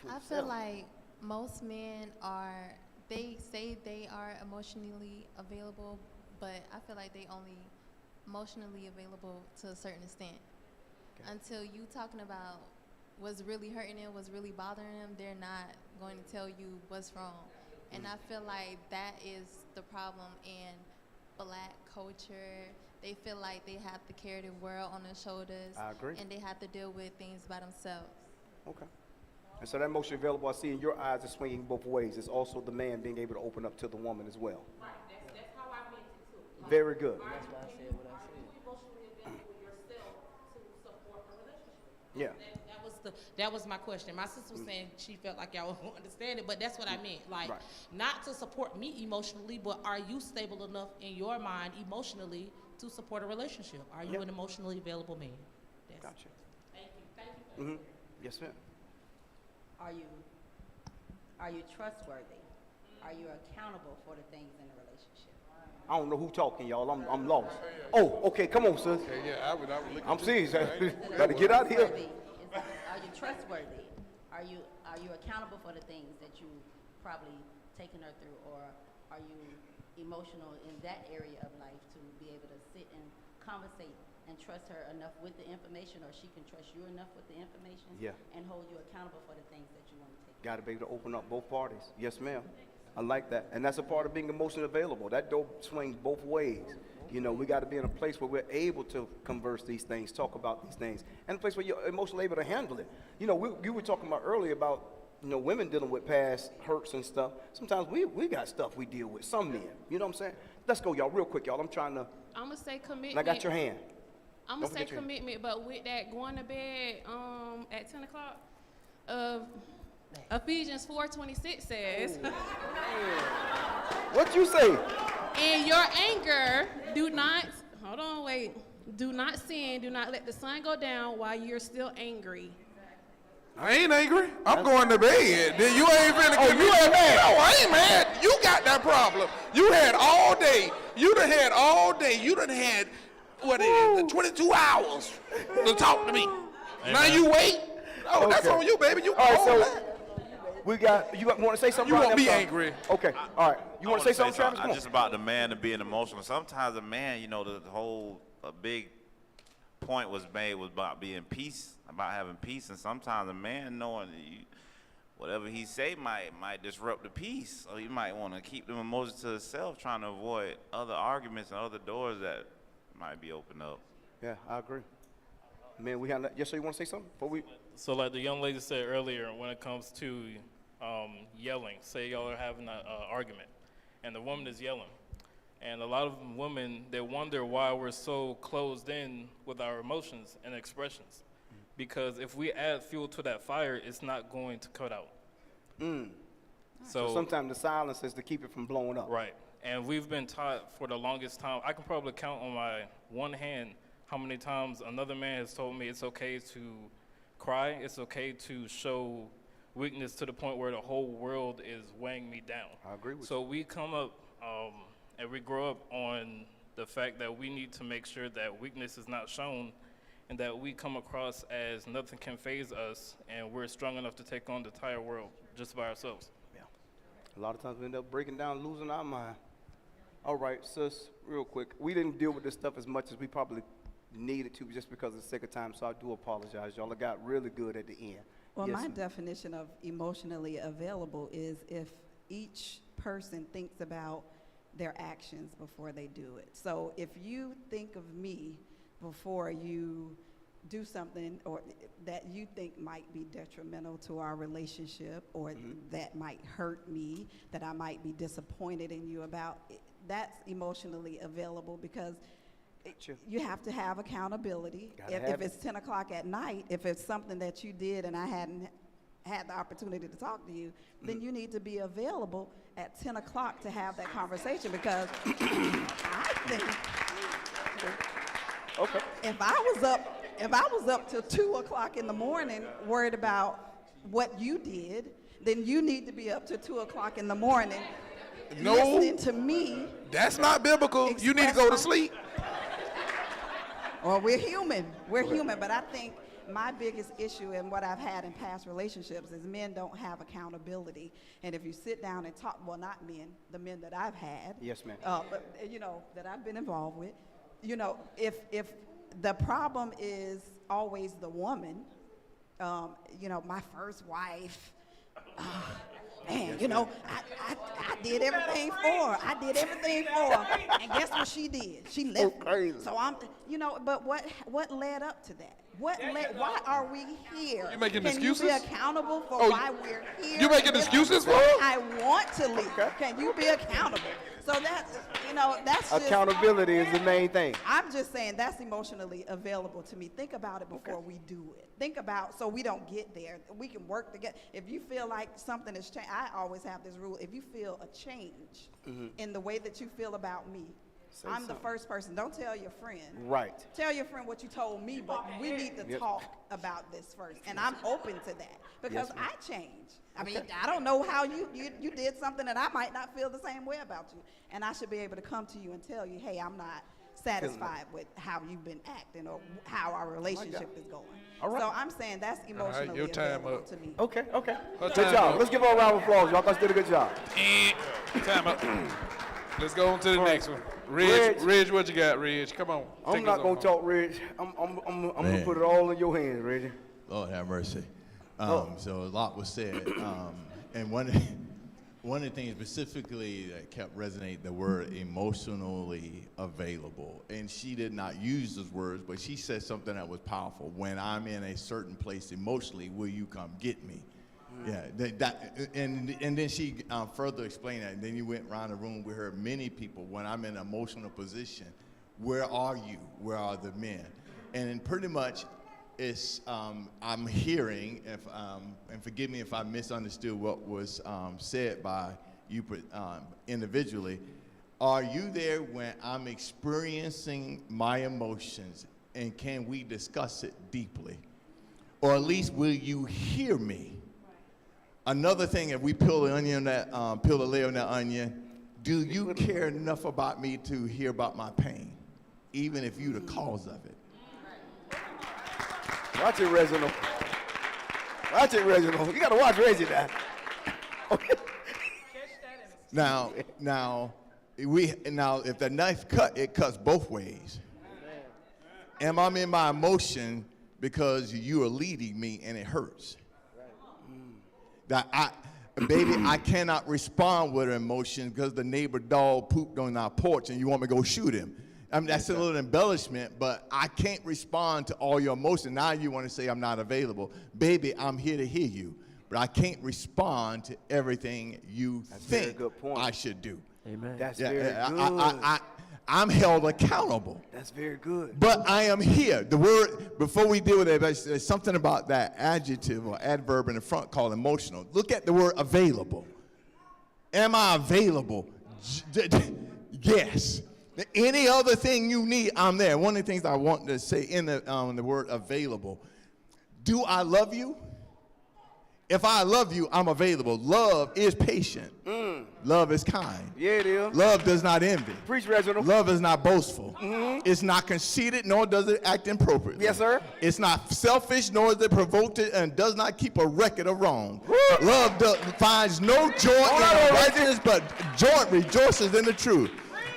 I feel like most men they say they are emotionally available, but I feel like they only emotionally available to a certain extent. Okay. Until you talking about what's really hurting them, what's really bothering them, they're not going to tell you what's wrong. And I feel like that is the problem in Black culture. They feel like they have to carry the world on their shoulders. I agree. And they have to deal with things by themselves. Okay. And so that emotion available, I see in your eyes is swinging both ways. It's also the man being able to open up to the woman as well. Right, that's how I meant it too. Like, Very good. That's why I said what I said. Are you emotionally available yourself to support a relationship? Yeah. That was my question. My sister was saying she felt like y'all won't understand it, but that's what I meant. Like, not to support me emotionally, but are you stable enough in your mind emotionally to support a relationship? Are you an emotionally available man? Gotcha. Thank you. Yes, ma'am. Are you trustworthy? Are you accountable for the things in a relationship? I don't know who talking, y'all. I'm lost. Oh, okay. Come on, sis. I would look I'm serious. Got to get out here. Are you trustworthy? Are you accountable for the things that you probably taken her through, or are you emotional in that area of life to be able to sit and conversate and trust her enough with the information, or she can trust you enough with the information and hold you accountable for the things that you want to take? Got to be able to open up both parties. Yes, ma'am. I like that. And that's a part of being emotionally available. That door swings both ways. You know, we got to be in a place where we're able to converse these things, talk about these things, and a place where you're emotionally able to handle it. You know, you were talking about earlier about, you know, women dealing with past hurts and stuff. Sometimes we got stuff we deal with, some men. You know what I'm saying? Let's go, y'all, real quick, y'all. I'm trying to. I'm going to say commitment. And I got your hand. I'm going to say commitment, but with that going to bed at 10 o'clock, Ephesians 4:26 says, What you say? In your anger, do not sin, do not let the sun go down while you're still angry. I ain't angry. I'm going to bed. Then you ain't finna Oh, give me you ain't mad? No, I ain't mad. You got that problem. You had all day. You done had all day. You done had, 22 hours to talk to me. Now you wait. Oh, that's Okay. on you, baby. You All right, own so that. you want to say something? You Brian? won't be I'm sorry. angry. Okay, all right. You want to say something, Travis? Come on. Just about the man and being emotional. Sometimes a man, you know, the whole big point was made was about being peace, about having peace, and sometimes a man knowing that whatever he say might disrupt the peace, or he might want to keep them emotions to himself, trying to avoid other arguments and other doors that might be opened up. Yeah, I agree. Man, we have. Yes, sir. You want to say something before we? So like the young lady said earlier, when it comes to yelling, say y'all are having an argument, and the woman is yelling, and a lot of women, they wonder why we're so closed in with our emotions and expressions, because if we add fuel to that fire, it's not going to cut out. So sometimes the silence is to keep it from blowing up. Right, and we've been taught for the longest time. I can probably count on my one hand how many times another man has told me it's okay to cry, it's okay to show weakness to the point where the whole world is weighing me down. I agree with So we come up and we grow up on the fact that we need to make sure that weakness is not shown, and that we come across as nothing can faze us, and we're strong enough to take on the entire world just by ourselves. Yeah. A lot of times we end up breaking down, losing our mind. All right, sis, real quick. We didn't deal with this stuff as much as we probably needed to just because of the sake of time, so I do apologize. Y'all got really good at the end. Well, Yes, my ma'am. definition of emotionally available is if each person thinks about their actions before they do it. So if you think of me before you do something or that you think might be detrimental to our relationship, or that might hurt me, that I might be disappointed in you about, that's emotionally available, because you have to have accountability. If it's 10 o'clock at night, if it's something that you did and I hadn't had the opportunity to talk to you, then you need to be available at 10 o'clock to have that conversation, because I think if I was up till 2 o'clock in the morning worried about what you did, then you need to be up till 2 o'clock in the morning listening to me. That's not biblical. You need to go to sleep. Well, we're human, but I think my biggest issue and what I've had in past relationships is men don't have accountability. And if you sit down and talk, well, not men, the men that I've had. Yes, ma'am. But, that I've been involved with, if the problem is always the woman, my first wife, man, I did everything for her. And guess what she did? She left me. So but what led up to that? Why are we here? You making Can excuses? you be accountable for why we're here? You making excuses for her? I want to leave. Can you be accountable? So that's just, accountability is the main thing. I'm just saying that's emotionally available to me. Think about it before we do it. Think about, so we don't get there. We can work together. If you feel like something has changed, I always have this rule. If you feel a change in the way that you feel about me, I'm the first person. Don't tell your friend. Right. Tell your friend what you told me, but we need to talk about this first. And I'm open to that because I change. I mean, I don't know how you did something that I might not feel the same way about you. And I should be able to come to you and tell you, hey, I'm not satisfied with how you've been acting or how our relationship is going. All right. So I'm saying that's emotionally your time available up. to me. Okay. Her Good time job. up. Let's give her a round of applause. Y'all guys did a good job. Time up. Let's go on to the next one. Reg, what you got, Reg? Come on. I'm not going to talk, Reg. I'm going to put it all in your hands, Reggie. Lord have mercy. So a lot was said. And one of the things specifically that kept resonating, the word emotionally available. And she did not use those words, but she said something that was powerful. When I'm in a certain place emotionally, will you come get me? Yeah, and then she further explained that. And then you went around the room. We heard many people, when I'm in an emotional position, where are you? Where are the men? And pretty much, it's I'm hearing, and forgive me if I misunderstood what was said by you individually. Are you there when I'm experiencing my emotions, and can we discuss it deeply? or at least will you hear me? Another thing, if we peel the onion, peel the layer on that onion, do you care enough about me to hear about my pain, even if you the cause of it? Watch it, Reginald. Watch it, Reginald. You got to watch Reggie now. Now, if the knife cut, it cuts both ways. Am I in my emotion because you are leading me and it hurts? Baby, I cannot respond with an emotion because the neighbor dog pooped on our porch and you want me to go shoot him. I mean, that's a little embellishment, but I can't respond to all your emotions. Now you want to say I'm not available. Baby, I'm here to hear you, but I can't respond to everything you think I should do. Amen. That's very good. I'm held accountable. That's very good. But I am here. The word, before we deal with it, there's something about that adjective or adverb in the front called emotional. Look at the word available. Am I available? Yes. Any other thing you need, I'm there. One of the things I want to say in the word available, do I love you? If I love you, I'm available. Love is patient. Love is kind. Yeah, it is. Love does not envy. Preach, Reginald. Love is not boastful. It's not conceited, nor does it act inappropriately. Yes, sir. It's not selfish, nor is it provoked, and does not keep a record of wrong. Love finds no joy in unrighteousness, but joy rejoices in the truth.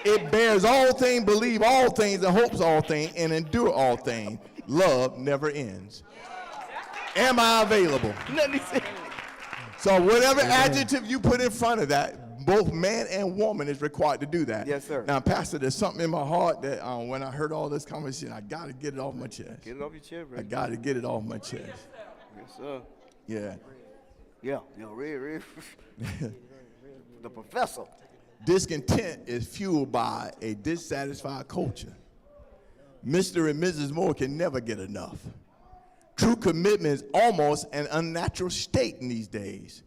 It bears all things, believes all things, and hopes all things, and endure all things. Love never ends. Am I available? So whatever adjective you put in front of that, both man and woman is required to do that. Yes, sir. Now, Pastor, there's something in my heart that when I heard all this conversation, I got to get it off my chest. Get it off your chest, bro. I got to get it off my chest. Yes, sir. Yeah. Yeah, real. The professor. Discontent is fueled by a dissatisfied culture. Mr. and Mrs. Moore can never get enough. True commitment is almost an unnatural state in these days.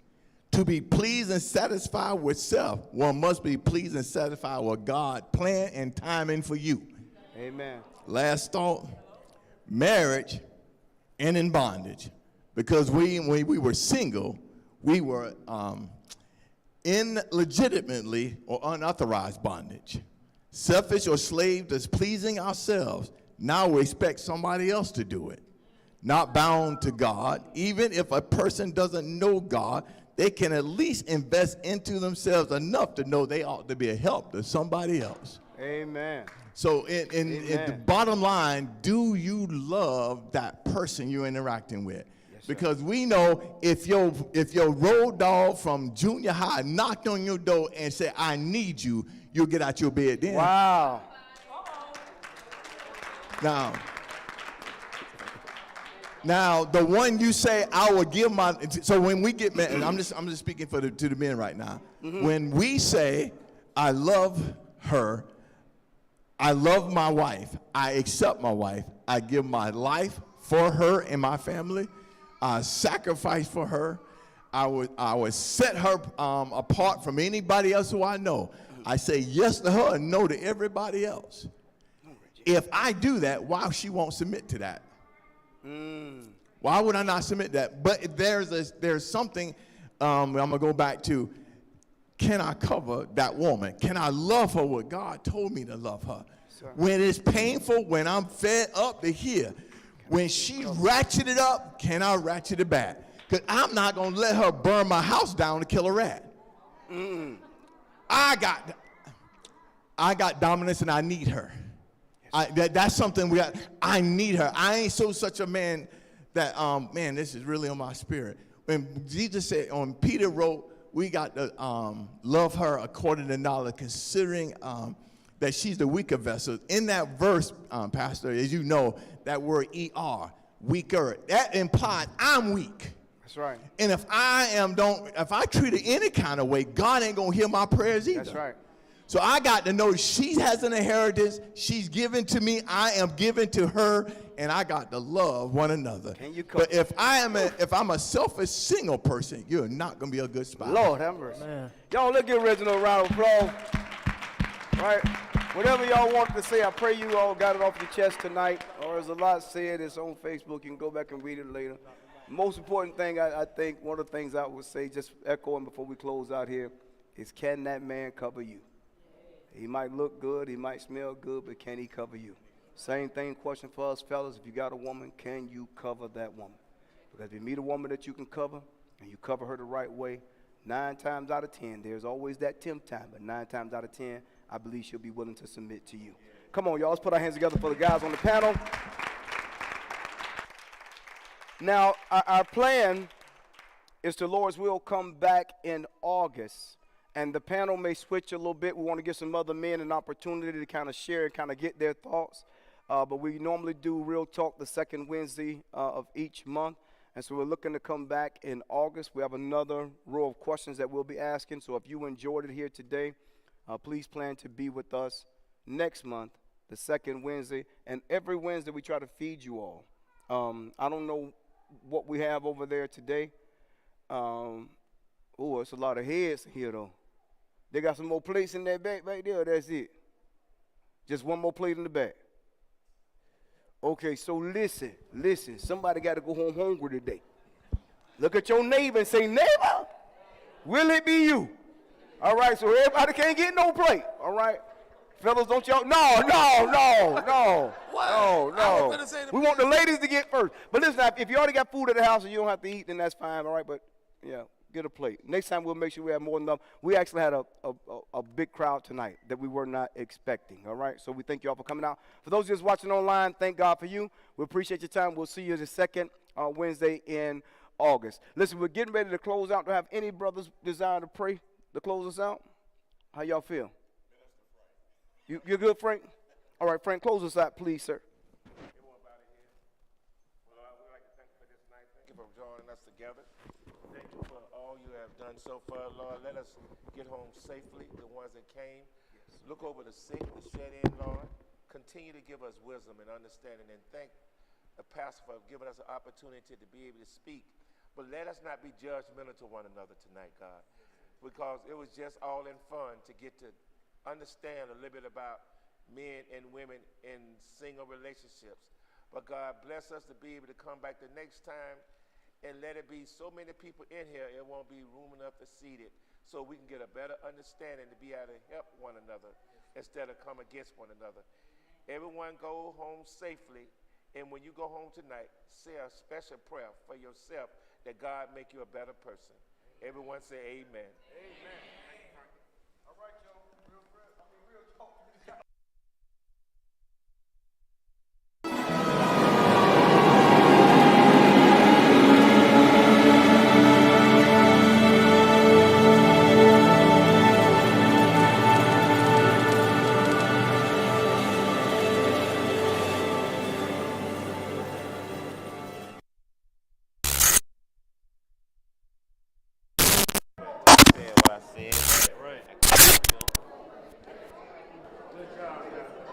To be pleased and satisfied with self, one must be pleased and satisfied with God, plan and timing for you. Amen. Last thought, marriage and in bondage. Because when we were single, we were illegitimately or unauthorized bondage. Selfish or slave to pleasing ourselves. Now we expect somebody else to do it. Not bound to God. Even if a person doesn't know God, they can at least invest into themselves enough to know they ought to be a help to somebody else. Amen. So in the bottom line, do you love that person you're interacting with? Yes, because we know if your road dog from junior high knocked on your door and said, I need you, you'll get out your bed then. Wow. Now, the one you say, I will give my, so when we get married, and I'm just speaking to the men right now. When we say, I love her, I love my wife, I accept my wife, I give my life for her and my family, I sacrifice for her, I would set her apart from anybody else who I know. I say yes to her and no to everybody else. If I do that, why she won't submit to that? Why would I not submit that? But there's something I'm going to go back to. Can I cover that woman? Can I love her what God told me to love her? Sure. When it's painful, when I'm fed up to hear, when she ratcheted up, can I ratchet it back? Because I'm not going to let her burn my house down to kill a rat. I got dominance and I need her. That's something I need her. I ain't such a man that, man, this is really on my spirit. When Jesus said, when Peter wrote, we got to love her according to knowledge, considering that she's the weaker vessel. In that verse, Pastor, as you know, that word ER, weaker, that implies I'm weak. That's right. And if I treat her any kind of way, God ain't gonna hear my prayers either. That's right. So I got to know she has an inheritance. She's given to me. I am given to her, and I got to love one another. But if I'm a selfish single person, you're not gonna be a good spot. Lord have mercy. Y'all, let's give Reginald a round of applause. Right. Whatever y'all wanted to say, I pray you all got it off your chest tonight. Or there's a lot said. It's on Facebook. You can go back and read it later. Most important thing, I think, one of the things I would say, just echoing before we close out here, is can that man cover you? He might look good, he might smell good, but can he cover you? Same thing, question for us fellas. If you got a woman, can you cover that woman? Because if you meet a woman that you can cover, and you cover her the right way, 9 times out of 10, there's always that 10th time, but 9 times out of 10, I believe she'll be willing to submit to you. Come on, y'all, let's put our hands together for the guys on the panel. Now, our plan is to, Lord's will, come back in August, and the panel may switch a little bit. We want to give some other men an opportunity to kind of share and kind of get their thoughts, but we normally do Real Talk the second Wednesday of each month, and so we're looking to come back in August. We have another row of questions that we'll be asking, so if you enjoyed it here today, please plan to be with us next month, the second Wednesday. And every Wednesday we try to feed you all. I don't know what we have over there today. Oh, it's a lot of heads here, though. They got some more plates in that back right there. That's it. Just one more plate in the back. Okay, so listen. Somebody got to go home hungry today. Look at your neighbor and say, neighbor, will it be you? All right, so everybody can't get no plate, all right? Fellas, don't y'all, no. We want the ladies to get first. But listen, if you already got food at the house and you don't have to eat, then that's fine, all right? But, yeah, get a plate. Next time we'll make sure we have more than enough. We actually had a big crowd tonight that we were not expecting, all right? So we thank y'all for coming out. For those just watching online, thank God for you. We appreciate your time. We'll see you the second Wednesday in August. Listen, we're getting ready to close out. Do I have any brothers desire to pray to close us out? How y'all feel? You're good, Frank? All right, Frank, close us out, please, sir. We'd like to thank you for this night. Thank you for joining us together. Thank you for all you have done so far, Lord. Let us get home safely, the ones that came. Look over the sick, the shed in, Lord. Continue to give us wisdom and understanding. And thank the pastor for giving us an opportunity to be able to speak. But let us not be judgmental to one another tonight, God, because it was just all in fun to get to understand a little bit about men and women in single relationships. But God, bless us to be able to come back the next time and let it be so many people in here, it won't be room enough to seat it, so we can get a better understanding to be able to help one another instead of come against one another. Everyone go home safely, and when you go home tonight, say a special prayer for yourself that God make you a better person. Everyone say amen. Amen.